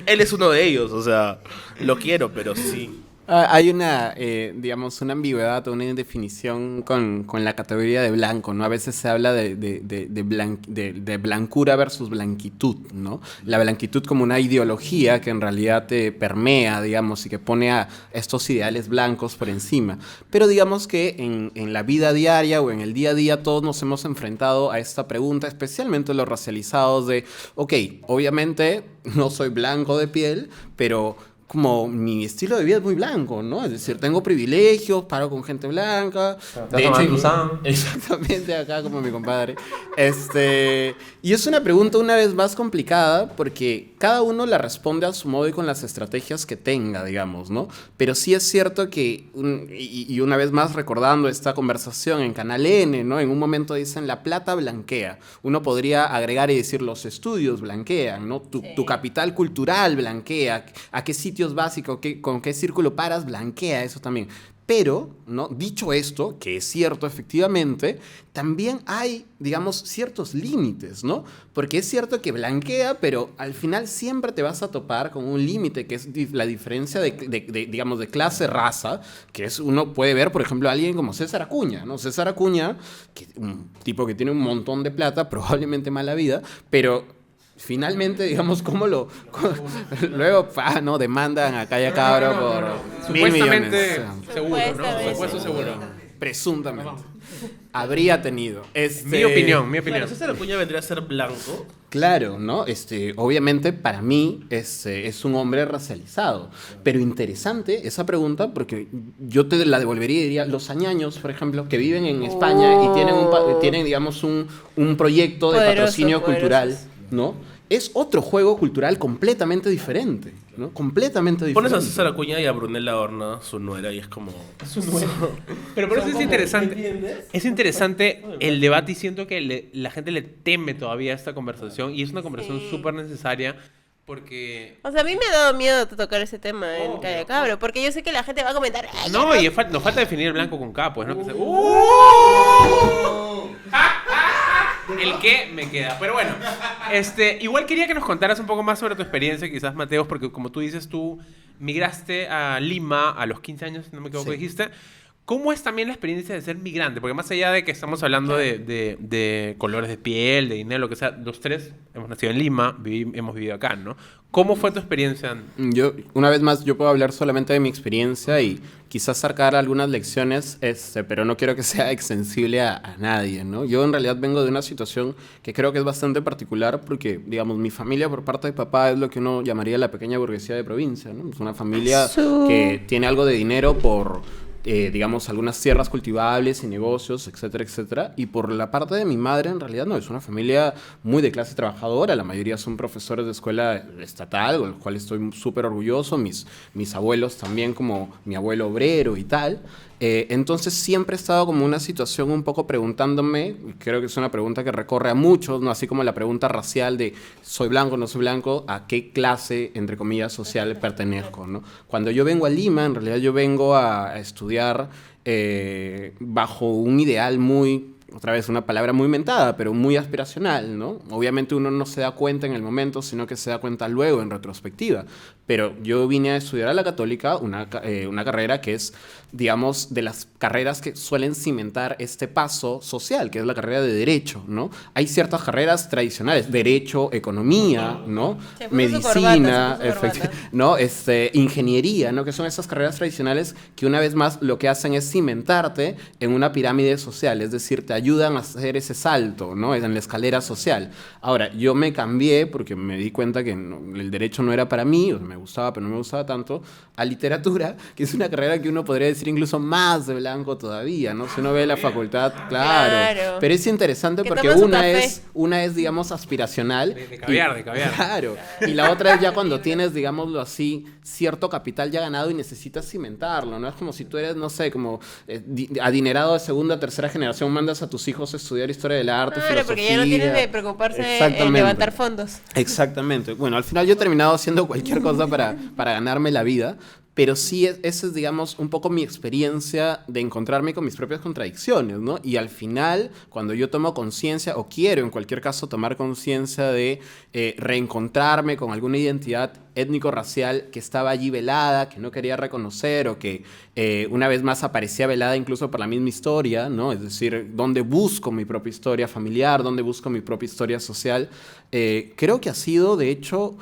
Él es uno de ellos, o sea, lo quiero, pero sí. Hay una, digamos, una ambigüedad o una indefinición con la categoría de blanco, ¿no? A veces se habla de blancura versus blanquitud, ¿no? La blanquitud como una ideología que en realidad te permea, digamos, y que pone a estos ideales blancos por encima. Pero digamos que en la vida diaria o en el día a día todos nos hemos enfrentado a esta pregunta, especialmente los racializados de, ok, obviamente no soy blanco de piel, pero como mi estilo de vida es muy blanco, ¿no? Es decir, tengo privilegios, paro con gente blanca. De hecho, exactamente acá como mi compadre. Y es una pregunta una vez más complicada porque cada uno la responde a su modo y con las estrategias que tenga, digamos, ¿no? Pero sí es cierto que, y una vez más recordando esta conversación en Canal N, ¿no? En un momento dicen la plata blanquea. Uno podría agregar y decir los estudios blanquean, ¿no? Tu capital cultural blanquea. ¿A qué sitios vas y con qué círculo paras? Blanquea eso también. Pero, ¿no? Dicho esto, que es cierto efectivamente, también hay, digamos, ciertos límites, ¿no? Porque es cierto que blanquea, pero al final siempre te vas a topar con un límite, que es la diferencia digamos, de clase-raza, que es, uno puede ver, por ejemplo, a alguien como César Acuña, ¿no? César Acuña, un tipo que tiene un montón de plata, probablemente mala vida, pero finalmente, digamos, luego, ¿no? Demandan a Calla Cabro por Supuestamente $1.000.000. seguro, ¿no? Supuesto seguro. Presuntamente. Habría tenido. Mi opinión. Claro, César Acuña vendría a ser blanco. Claro, ¿no? Obviamente para mí es un hombre racializado. Pero interesante esa pregunta porque yo te la devolvería y diría, los añaños, por ejemplo, que viven en España y tienen digamos, un proyecto de patrocinio cultural, ¿no? Es otro juego cultural completamente diferente, ¿no? Completamente diferente. Pones a César Acuña y a Brunella Horna, su nuera, y es como... Pero por eso es interesante. Es interesante el debate y siento que la gente le teme todavía a esta conversación y es una conversación súper necesaria porque... O sea, a mí me ha dado miedo tocar ese tema en Calla Cabro, porque yo sé que la gente va a comentar... "Ay, No, ya y nos falta definir el blanco con K, pues, ¿no? El que me queda. Pero bueno, igual quería que nos contaras un poco más sobre tu experiencia, quizás, Mateos, porque como tú dices, tú migraste a Lima a los 15 años, si no me equivoco, dijiste. ¿Cómo es también la experiencia de ser migrante? Porque más allá de que estamos hablando de colores de piel, de dinero, lo que sea, los tres hemos nacido en Lima, hemos vivido acá, ¿no? ¿Cómo fue tu experiencia? Una vez más, yo puedo hablar solamente de mi experiencia y quizás sacar algunas lecciones, pero no quiero que sea extensible a nadie, ¿no? Yo en realidad vengo de una situación que creo que es bastante particular porque, digamos, mi familia por parte de papá es lo que uno llamaría la pequeña burguesía de provincia, ¿no? Es una familia que tiene algo de dinero por... digamos, algunas tierras cultivables y negocios, etcétera, etcétera. Y por la parte de mi madre, en realidad no, es una familia muy de clase trabajadora. La mayoría son profesores de escuela estatal, con los cuales estoy súper orgulloso. Mis abuelos también, como mi abuelo obrero y tal. Entonces siempre he estado como una situación un poco preguntándome, y creo que es una pregunta que recorre a muchos, ¿no? Así como la pregunta racial de soy blanco, no soy blanco, ¿a qué clase, entre comillas, social pertenezco, ¿no? Cuando yo vengo a Lima, en realidad yo vengo a estudiar bajo un ideal muy... Otra vez, una palabra muy mentada, pero muy aspiracional, ¿no? Obviamente uno no se da cuenta en el momento, sino que se da cuenta luego, en retrospectiva. Pero yo vine a estudiar a la Católica una carrera que es, digamos, de las carreras que suelen cimentar este paso social, que es la carrera de Derecho, ¿no? Hay ciertas carreras tradicionales, Derecho, Economía, ¿no? Medicina, ¿no? Ingeniería, ¿no? Que son esas carreras tradicionales que una vez más lo que hacen es cimentarte en una pirámide social, es decir, te ayudan a hacer ese salto, ¿no? En la escalera social. Ahora, yo me cambié porque me di cuenta que el Derecho no era para mí, o me gustaba, pero no me gustaba tanto, a Literatura, que es una carrera que uno podría decir incluso más de blanco todavía, ¿no? Si uno ve la facultad, claro. Pero es interesante porque una es, digamos, aspiracional. De caviar. Claro. Y la otra es ya cuando tienes, digámoslo así, cierto capital ya ganado y necesitas cimentarlo, ¿no? Es como si tú eres, no sé, como adinerado de segunda, tercera generación, mandas a tus hijos a estudiar Historia del Arte, filosofía. Porque ya no tienes que preocuparse en levantar fondos. Exactamente. Bueno, al final yo he terminado haciendo cualquier cosa para ganarme la vida, pero sí, esa es, digamos, un poco mi experiencia de encontrarme con mis propias contradicciones, ¿no? Y al final, cuando yo tomo conciencia, o quiero en cualquier caso tomar conciencia de reencontrarme con alguna identidad étnico-racial que estaba allí velada, que no quería reconocer, o que una vez más aparecía velada incluso por la misma historia, ¿no? Es decir, dónde busco mi propia historia familiar, dónde busco mi propia historia social, creo que ha sido, de hecho,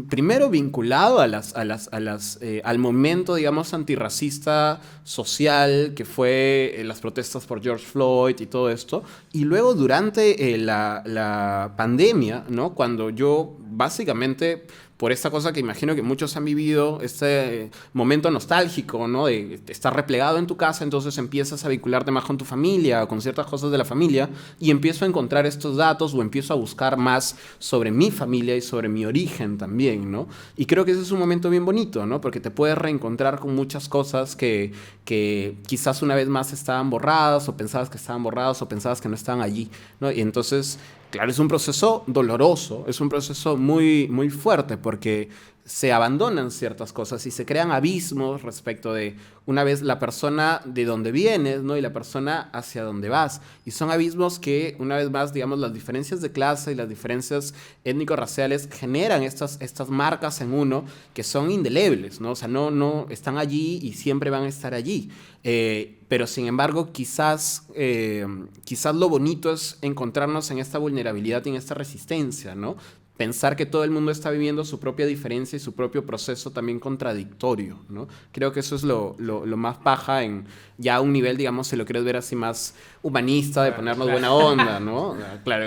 primero vinculado al momento, digamos, antirracista social que fue las protestas por George Floyd y todo esto, y luego durante la pandemia, ¿no? Cuando yo básicamente, por esta cosa que imagino que muchos han vivido, este momento nostálgico, ¿no? De estar replegado en tu casa, entonces empiezas a vincularte más con tu familia o con ciertas cosas de la familia y empiezo a encontrar estos datos o empiezo a buscar más sobre mi familia y sobre mi origen también, ¿no? Y creo que ese es un momento bien bonito, ¿no? Porque te puedes reencontrar con muchas cosas que quizás una vez más estaban borradas o pensabas que estaban borradas o pensabas que no estaban allí, ¿no? Y entonces, claro, es un proceso doloroso, es un proceso muy, muy fuerte porque se abandonan ciertas cosas y se crean abismos respecto de, una vez, la persona de donde vienes, ¿no? Y la persona hacia donde vas. Y son abismos que, una vez más, digamos, las diferencias de clase y las diferencias étnico-raciales generan estas marcas en uno que son indelebles, ¿no? O sea, no están allí y siempre van a estar allí. Pero sin embargo, quizás lo bonito es encontrarnos en esta vulnerabilidad y en esta resistencia, ¿no? Pensar que todo el mundo está viviendo su propia diferencia y su propio proceso también contradictorio, ¿no? Creo que eso es lo más paja en ya un nivel, digamos, si lo quieres ver así más humanista, de ponernos buena onda, ¿no? Claro,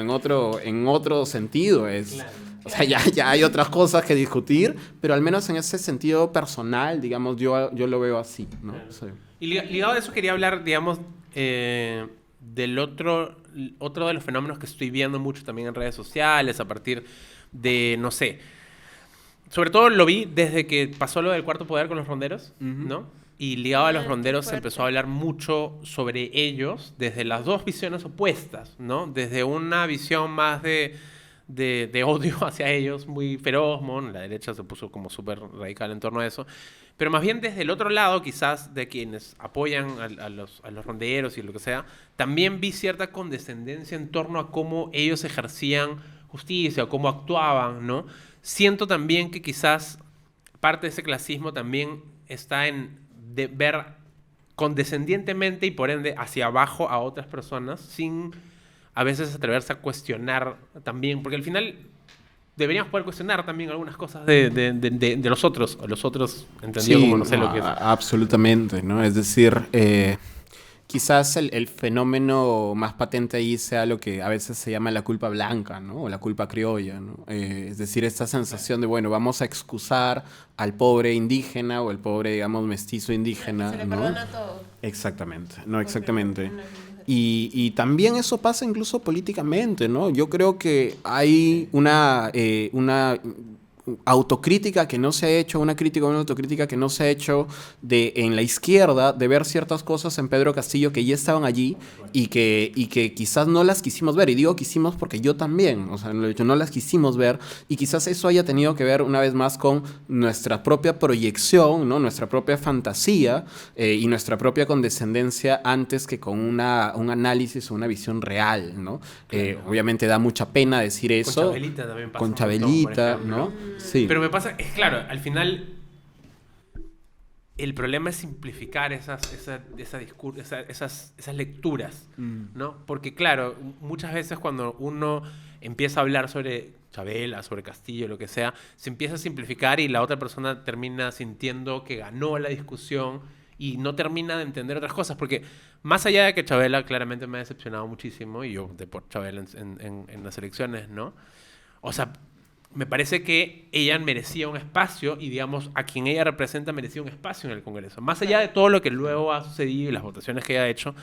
en otro sentido es... Claro. O sea, ya hay otras cosas que discutir, pero al menos en ese sentido personal, digamos, yo lo veo así, ¿no? Claro. Sí. Y ligado a eso quería hablar, digamos, del otro de los fenómenos que estoy viendo mucho también en redes sociales, a partir de, no sé, sobre todo lo vi desde que pasó lo del cuarto poder con los ronderos, ¿no? Y ligado a los ronderos se empezó a hablar mucho sobre ellos desde las dos visiones opuestas, ¿no? Desde una visión más de odio hacia ellos, muy feroz, ¿no? La derecha se puso como súper radical en torno a eso. Pero más bien desde el otro lado, quizás de quienes apoyan a los ronderos y lo que sea, también vi cierta condescendencia en torno a cómo ellos ejercían justicia o cómo actuaban, ¿no? Siento también que quizás parte de ese clasismo también está en de ver condescendientemente y por ende hacia abajo a otras personas sin a veces atreverse a cuestionar también, porque al final deberíamos poder cuestionar también algunas cosas de los otros, o los otros entendido Sí, como no sé lo que es. Absolutamente, ¿no? Es decir, quizás el fenómeno más patente ahí sea lo que a veces se llama la culpa blanca, ¿no? O la culpa criolla, ¿no? Es decir, esta sensación de, bueno, vamos a excusar al pobre indígena o el pobre, digamos, mestizo indígena, Se le ¿no? perdona todo. Exactamente, no, exactamente. Y también eso pasa incluso políticamente, ¿no? Yo creo que hay una autocrítica que no se ha hecho, una crítica o una autocrítica que no se ha hecho en la izquierda, de ver ciertas cosas en Pedro Castillo que ya estaban allí y que quizás no las quisimos ver. Y digo quisimos porque yo también, o sea, no las quisimos ver, y quizás eso haya tenido que ver una vez más con nuestra propia proyección, ¿no? Nuestra propia fantasía y nuestra propia condescendencia antes que con un análisis o una visión real, ¿no? Claro. Obviamente da mucha pena decir eso. Con Chabelita también pasa. Con Chabelita, ¿no? Sí. Pero me pasa, es claro, al final el problema es simplificar esas lecturas, ¿no? Porque claro, muchas veces cuando uno empieza a hablar sobre Chabela, sobre Castillo, lo que sea, se empieza a simplificar y la otra persona termina sintiendo que ganó la discusión y no termina de entender otras cosas, porque más allá de que Chabela claramente me ha decepcionado muchísimo, y yo voté por Chabela en las elecciones, ¿no? O sea, me parece que ella merecía un espacio y, digamos, a quien ella representa merecía un espacio en el Congreso. Más allá de todo lo que luego ha sucedido y las votaciones que ella ha hecho.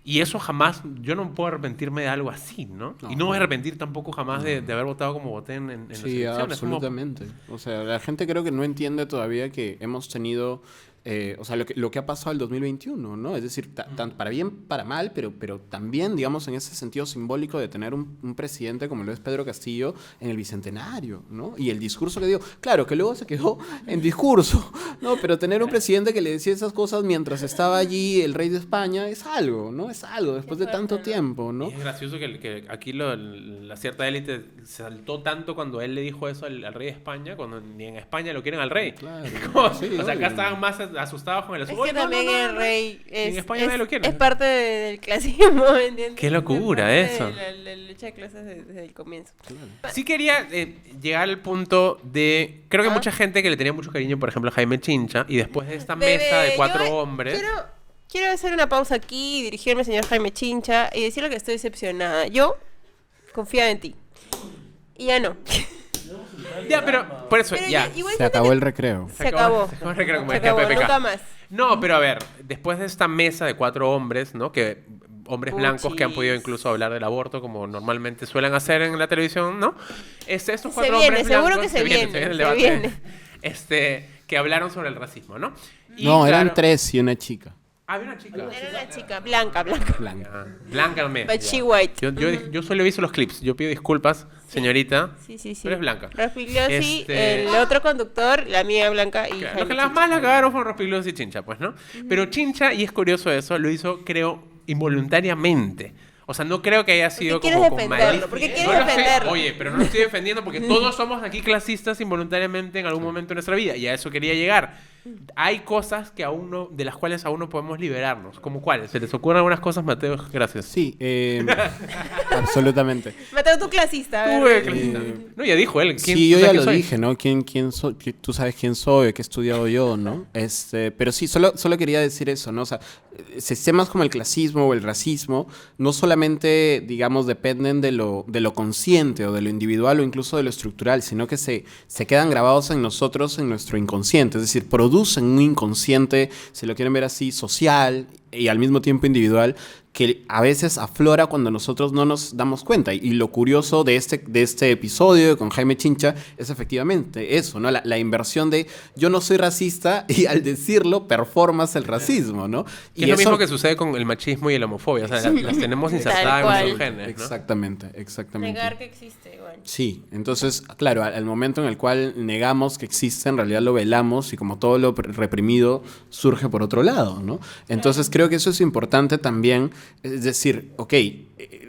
Y eso jamás, yo no puedo arrepentirme de algo así, ¿no? Y no voy a arrepentir tampoco jamás de haber votado como voté en las elecciones. Sí, absolutamente. O sea, la gente creo que no entiende todavía que hemos tenido o sea, lo que ha pasado el 2021, ¿no? Es decir, tanto para bien, para mal, pero también, digamos, en ese sentido simbólico de tener un presidente como lo es Pedro Castillo en el Bicentenario, ¿no? Y el discurso que dio, claro, que luego se quedó en discurso, ¿no? Pero tener un presidente que le decía esas cosas mientras estaba allí el rey de España es algo, ¿no? Es algo, después de tanto tiempo, ¿no? Y es gracioso que aquí la cierta élite saltó tanto cuando él le dijo eso al rey de España, cuando ni en España lo quieren al rey. Claro. Sí, o sea, acá estaban más asustados con el Es asunto. que también el rey En España nadie lo quiere. es parte del clasismo, ¿me entiendes? Qué locura Es parte eso. de la lucha de clases desde el comienzo. Sí quería llegar al punto de... Creo que mucha gente que le tenía mucho cariño, por ejemplo, a Jaime Chincha, y después de esta mesa de 4 hombres... Quiero hacer una pausa aquí y dirigirme al señor Jaime Chincha y decirle que estoy decepcionada. Yo confiaba en ti. Y ya no. Ya, pero por eso, Pero ya. igual Se acabó el recreo. Se acabó. Se acabó el recreo, como Se decía acabó, PPK. nunca más. No, pero a ver, después de esta mesa de 4 hombres, ¿no? Que hombres blancos que han podido incluso hablar del aborto, como normalmente suelen hacer en la televisión, ¿no? Estos 4 viene, hombres blancos... seguro que se viene, el se debate, viene. que hablaron sobre el racismo, ¿no? Y No, eran claro- 3 y una chica. Había una chica. Era una chica blanca. Blanca. Ah, Blanca me. But she white. Yo solo he visto los clips. Yo pido disculpas, señorita. Sí. Pero es blanca. Rospigliosi, Este- el otro conductor, la mía blanca y Claro, Jaime los que las Chincha. más la cagaron fueron Rospigliosi y Chincha, pues, ¿no? Pero Chincha, y es curioso eso, lo hizo, creo, involuntariamente. O sea, no creo que haya sido quieres como con defenderlo, malicia. porque quieres No lo estoy- defenderlo. Oye, pero no lo estoy defendiendo porque todos somos aquí clasistas involuntariamente en algún momento de nuestra vida. Y a eso quería llegar. Hay cosas que aún no, de las cuales aún no podemos liberarnos. ¿Como cuáles? ¿Se les ocurren algunas cosas, Mateo? Gracias. Sí, absolutamente. Mateo, tú clasista. a Tú, ver. clasista. No, ya dijo él. Sí, yo ¿tú sabes ya quién lo soy? dije, ¿no? ¿Quién soy? Tú sabes quién soy, qué he estudiado yo, ¿no? Pero sí, solo quería decir eso, ¿no? O sea, sistemas como el clasismo o el racismo no solamente, digamos, dependen de lo consciente o de lo individual o incluso de lo estructural, sino que se quedan grabados en nosotros, en nuestro inconsciente. Es decir, producen un inconsciente, si lo quieren ver así, social y al mismo tiempo individual, que a veces aflora cuando nosotros no nos damos cuenta. Y lo curioso de este episodio con Jaime Chincha es efectivamente eso, ¿no? La inversión de yo no soy racista y al decirlo performas el racismo, ¿no? Que es lo mismo que sucede con el machismo y la homofobia. O sea, las tenemos insertadas en cual. nuestros genes, ¿no? Exactamente. Negar que existe, igual. Sí, entonces, claro, al momento en el cual negamos que existe, en realidad lo velamos y como todo lo reprimido surge por otro lado, ¿no? Entonces creo que eso es importante también, es decir, ok,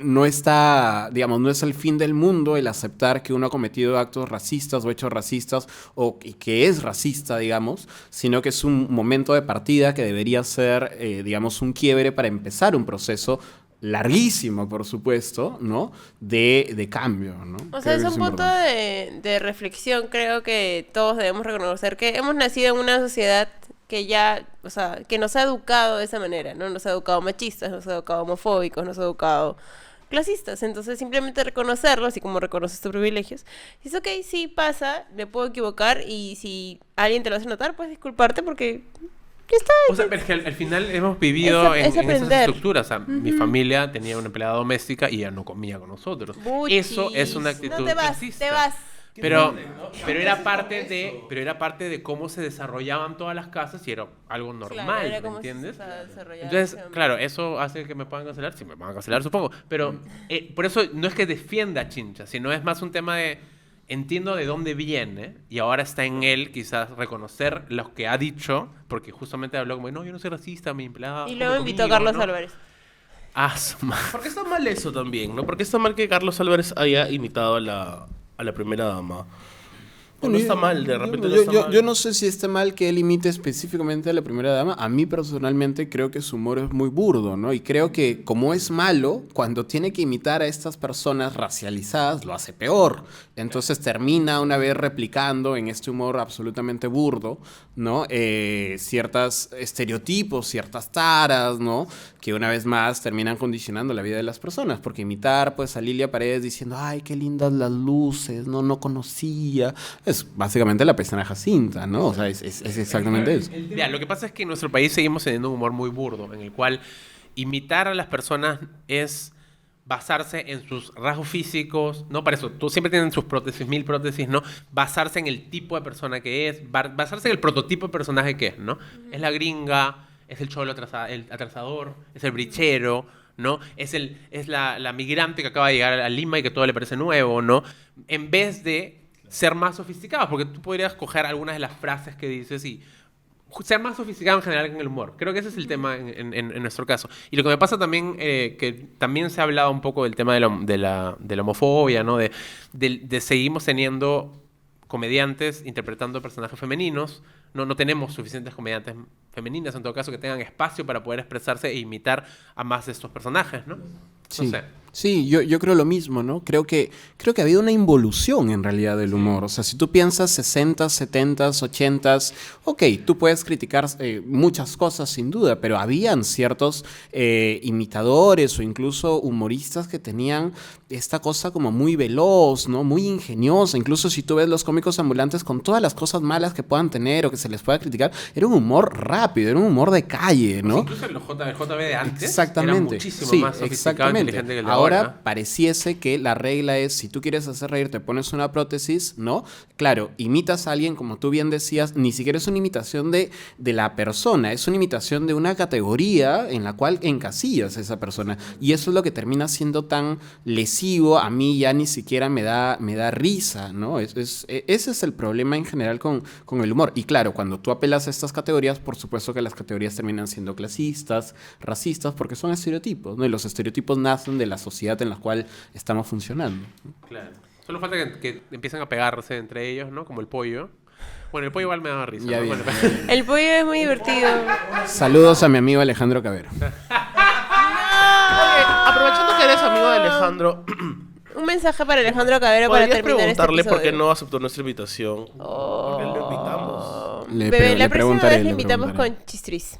no está, digamos, no es el fin del mundo el aceptar que uno ha cometido actos racistas o hechos racistas o que es racista, digamos, sino que es un momento de partida que debería ser, digamos, un quiebre para empezar un proceso larguísimo, por supuesto, ¿no? De cambio, ¿no? O sea, Creo es que un punto de reflexión. Creo que todos debemos reconocer que hemos nacido en una sociedad que ya, o sea, que nos ha educado de esa manera, ¿no? Nos ha educado machistas, nos ha educado homofóbicos, nos ha educado clasistas. Entonces, simplemente reconocerlo, así como reconoces tus privilegios. Es ok, sí pasa, me puedo equivocar y si alguien te lo hace notar, puedes disculparte porque ya está. O sea, pero es que al final hemos vivido Es en esas aprender. estructuras. O sea, mi familia tenía una empleada doméstica y ella no comía con nosotros. Eso es una actitud No te vas, clasista. te vas. Pero era parte de cómo se desarrollaban todas las casas y era algo normal, Claro, era ¿me como entiendes? se desarrollaba Entonces, ese claro, eso hace que me puedan cancelar. Sí, me van a cancelar, supongo. Pero por eso no es que defienda a Chincha, sino es más un tema de entiendo de dónde viene y ahora está en él quizás reconocer lo que ha dicho, porque justamente habló como, no, yo no soy racista, mi empleada... Y come luego invitó a conmigo", Carlos ¿no? Álvarez. Ah, su madre. ¿Por qué está mal eso también, no? ¿Por qué está mal que Carlos Álvarez haya imitado a la primera dama? ¿O no está mal? De repente no está mal. Yo no sé si está mal que él imite específicamente a la primera dama. A mí personalmente creo que su humor es muy burdo, ¿no? Y creo que como es malo, cuando tiene que imitar a estas personas racializadas, lo hace peor. Entonces termina una vez replicando en este humor absolutamente burdo, ¿no? Ciertos estereotipos, ciertas taras, ¿no? Que una vez más terminan condicionando la vida de las personas. Porque imitar, pues, a Lilia Paredes diciendo, ay, qué lindas las luces, no conocía. Es básicamente la pestaña Jacinta, ¿no? O sea, es exactamente eso. Ya, lo que pasa es que en nuestro país seguimos teniendo un humor muy burdo, en el cual imitar a las personas es basarse en sus rasgos físicos, ¿no? Para eso, tú siempre tienen sus prótesis, 1000 prótesis, ¿no? Basarse en el tipo de persona que es, basarse en el prototipo de personaje que es, ¿no? Es la gringa, es el cholo el atrasador, es el brichero, ¿no? Es la migrante que acaba de llegar a Lima y que todo le parece nuevo, ¿no? En vez de ser más sofisticados, porque tú podrías coger algunas de las frases que dices y ser más sofisticado en general en el humor. Creo que ese es el tema en nuestro caso. Y lo que me pasa también, que también se ha hablado un poco del tema de la homofobia, ¿no? De seguimos teniendo comediantes interpretando personajes femeninos. No tenemos suficientes comediantes femeninas, en todo caso, que tengan espacio para poder expresarse e imitar a más de estos personajes, ¿no? Sí. No sé. Sí, yo creo lo mismo, ¿no? Creo que ha habido una involución en realidad del humor. O sea, si tú piensas 60s, 70s, 80s, ok, tú puedes criticar muchas cosas sin duda, pero habían ciertos imitadores o incluso humoristas que tenían esta cosa como muy veloz, ¿no? Muy ingeniosa. Incluso si tú ves los cómicos ambulantes con todas las cosas malas que puedan tener o que se les pueda criticar, era un humor rápido, era un humor de calle, ¿no? Incluso el JB de antes Exactamente. era muchísimo Sí, más sofisticado e inteligente que el de ahora ahora. pareciese que la regla es, si tú quieres hacer reír, te pones una prótesis, ¿no? Claro, imitas a alguien, como tú bien decías, ni siquiera es una imitación de la persona, es una imitación de una categoría en la cual encasillas a esa persona. Y eso es lo que termina siendo tan lesivo, a mí ya ni siquiera me da risa, ¿no? Ese es el problema en general con el humor. Y claro, cuando tú apelas a estas categorías, por supuesto que las categorías terminan siendo clasistas, racistas, porque son estereotipos, ¿no? Y los estereotipos nacen de la sociedad en la cual estamos funcionando. Claro. Solo falta que empiecen a pegarse entre ellos, ¿no? Como el pollo. Bueno, el pollo igual me da risa. Ya ¿no? bien. Bueno, El pollo es muy divertido. Saludos a mi amigo Alejandro Cabero. Oye, aprovechando que eres amigo de Alejandro, Un mensaje para Alejandro Cabero para ¿podrías terminar este preguntarle episodio. por qué no aceptó nuestra invitación? Porque lo invitamos. Bebé, la próxima vez le le invitamos preguntaré. con chistris.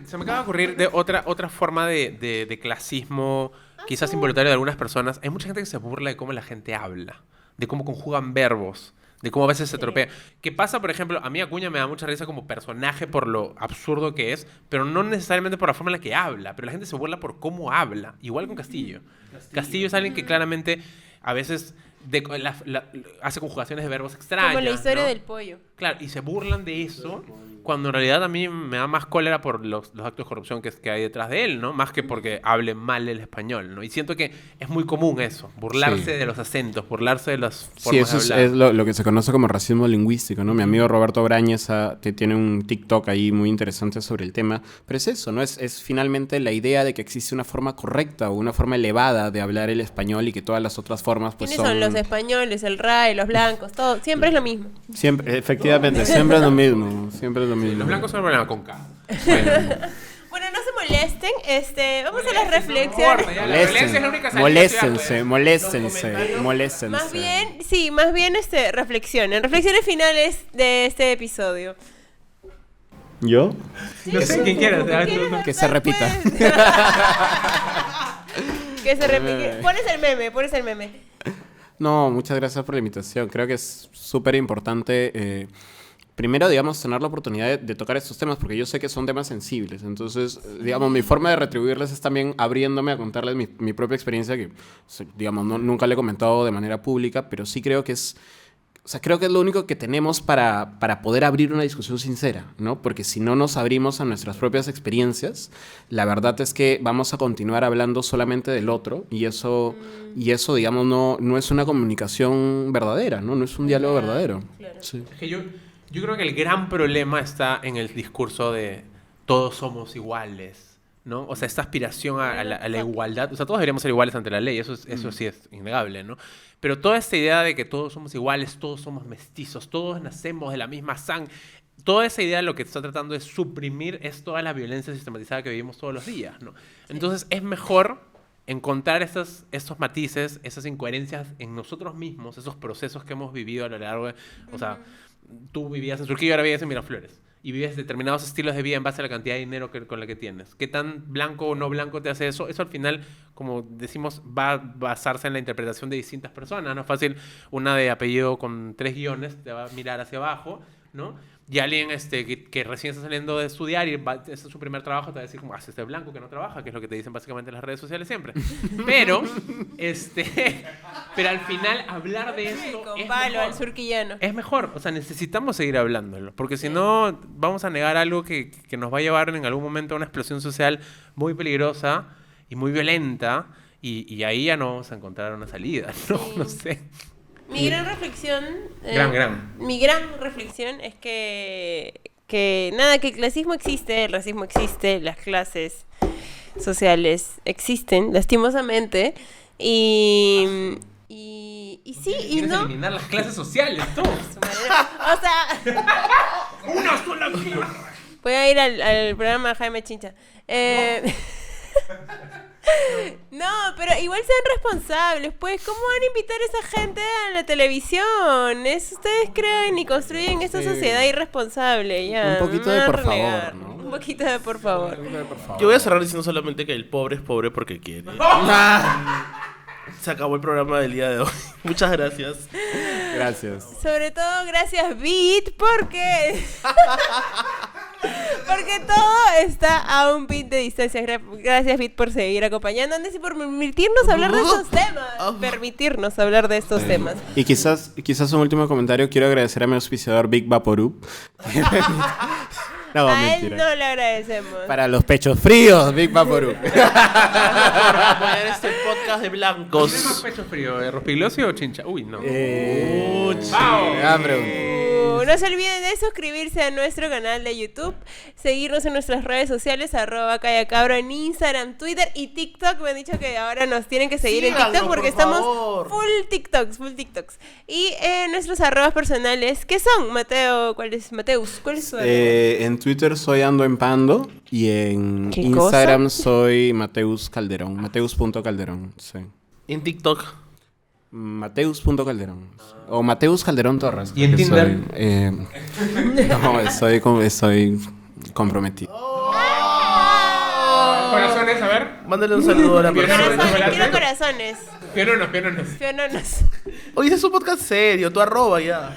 se me acaba de ocurrir de otra forma de clasismo, quizás involuntario de algunas personas. Hay mucha gente que se burla de cómo la gente habla, de cómo conjugan verbos, de cómo a veces se tropea. ¿Qué pasa, por ejemplo? A mí Acuña me da mucha risa como personaje por lo absurdo que es, pero no necesariamente por la forma en la que habla. Pero la gente se burla por cómo habla. Igual con Castillo. Castillo es alguien que claramente a veces hace conjugaciones de verbos extrañas. Como la historia ¿no? del pollo. Claro, y se burlan de eso, cuando en realidad a mí me da más cólera por los actos de corrupción que hay detrás de él, ¿no? Más que porque hable mal el español, ¿no? Y siento que es muy común eso, burlarse Sí. de los acentos, burlarse de las Sí, formas eso de es hablar. lo que se conoce como racismo lingüístico, ¿no? Mi amigo Roberto Brañez tiene un TikTok ahí muy interesante sobre el tema, pero es eso, ¿no? Es finalmente la idea de que existe una forma correcta o una forma elevada de hablar el español y que todas las otras formas pues ¿Quiénes son los españoles, el RAE, los blancos, todo? Siempre es lo mismo. Siempre, efectivamente, siempre es lo mismo, siempre es lo mismo. Los blancos son problema con K. Bueno, no se molesten. Vamos a las reflexiones. La violencia es la única salida que estoy de acuerdo. Moléstense. Más bien, reflexionen. Reflexiones finales de este episodio. ¿Yo? No sé quién quieras. Que se repita. Que se repite. Pones el meme. No, muchas gracias por la invitación. Creo que es súper importante, primero, digamos, tener la oportunidad de tocar estos temas, porque yo sé que son temas sensibles. Entonces, digamos, mi forma de retribuirles es también abriéndome a contarles mi propia experiencia, que, digamos, nunca le he comentado de manera pública, pero sí creo que es... O sea, creo que es lo único que tenemos para poder abrir una discusión sincera, ¿no? Porque si no nos abrimos a nuestras propias experiencias, la verdad es que vamos a continuar hablando solamente del otro y eso digamos, no es una comunicación verdadera, ¿no? No es un diálogo verdadero. Claro. Sí. Es que yo creo que el gran problema está en el discurso de todos somos iguales, ¿no? O sea, esta aspiración a la igualdad. O sea, todos deberíamos ser iguales ante la ley, eso sí es innegable, ¿no? Pero toda esta idea de que todos somos iguales, todos somos mestizos, todos nacemos de la misma sangre, toda esa idea lo que está tratando de suprimir es toda la violencia sistematizada que vivimos todos los días, ¿no? Entonces es mejor encontrar estos matices, esas incoherencias en nosotros mismos, esos procesos que hemos vivido a lo largo de... O sea, tú vivías en Surquillo, ahora vivías en Miraflores. Y vives determinados estilos de vida en base a la cantidad de dinero con la que tienes. ¿Qué tan blanco o no blanco te hace eso? Eso al final, como decimos, va a basarse en la interpretación de distintas personas. No es fácil, una de apellido con 3 guiones te va a mirar hacia abajo, ¿no? Y alguien que recién está saliendo de estudiar y este es su primer trabajo, te va a decir como, este blanco que no trabaja, que es lo que te dicen básicamente en las redes sociales siempre. Pero, pero al final hablar de esto Con es palo mejor. al surquillano. Es mejor, o sea, necesitamos seguir hablándolo, porque si no vamos a negar algo que nos va a llevar en algún momento a una explosión social muy peligrosa y muy violenta, y ahí ya no vamos a encontrar una salida, ¿no? Sí. No sé. Mi gran reflexión... Gran. Mi gran reflexión es que nada, que el clasismo existe, el racismo existe, las clases sociales existen, lastimosamente, y sí, y ¿Quieres no... eliminar las clases sociales, tú? O sea... ¡Una sola tierra! Voy a ir al programa de Jaime Chincha. No, pero igual sean responsables, pues. ¿Cómo van a invitar a esa gente a la televisión? Ustedes crean y construyen esta sociedad irresponsable, ya. Un poquito me de van a por favor, renegar. ¿no? Un poquito de por favor. Yo voy a cerrar diciendo solamente que el pobre es pobre porque quiere. Se acabó el programa del día de hoy. Muchas gracias. Gracias. Sobre todo gracias, Beat, porque... Porque todo está a un pin de distancia. Gracias, Beat, por seguir acompañándonos y por permitirnos hablar de estos temas. Permitirnos hablar de estos temas. Y quizás un último comentario. Quiero agradecer a mi auspiciador Big Vaporub. No, A él mentira. no le agradecemos. Para los pechos fríos, Big Vaporub. Por apoyar este podcast de ¿Tienes más blancos. pecho frío? ¿Rospiglosio o chincha? Uy, no. Gran pregunta. No se olviden de suscribirse a nuestro canal de YouTube, seguirnos en nuestras redes sociales, @callacabro en Instagram, Twitter y TikTok. Me han dicho que ahora nos tienen que seguir en Síganos, TikTok porque por estamos favor. full TikToks. Y nuestros arrobas personales, ¿qué son? Mateo, ¿cuál es? Mateus, ¿cuál es su arroba? En Twitter soy Ando en Pando y en ¿Qué Instagram soy Mateus Calderón. Mateus.calderón, sí. En TikTok. Mateus.calderón. O Mateus Calderón Torres. ¿Y en porque Tinder? No, estoy comprometido. Corazones, a ver. Mándale un saludo a la persona. Corazones, quiero corazones. Piononos. Fiononos. Oye, es un podcast serio. Tu arroba ya.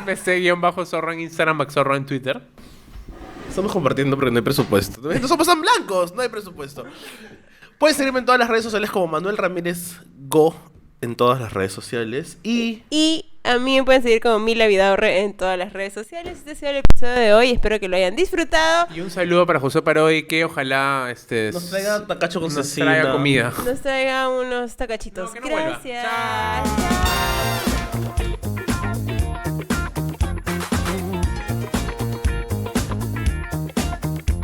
@fc_zorro en Instagram, Maxorro en Twitter. Estamos compartiendo porque no hay presupuesto. No somos tan blancos, no hay presupuesto. Puedes seguirme en todas las redes sociales como Manuel Ramírez Go en todas las redes sociales. Y a mí me pueden seguir como Mila Vidaurre en todas las redes sociales. Este ha sido el episodio de hoy. Espero que lo hayan disfrutado. Y un saludo para José Paroy, que ojalá nos traiga tacacho con nos cecina. traiga comida. Nos traiga unos tacachitos. No, que no vuelva. Gracias. Chao. Chao.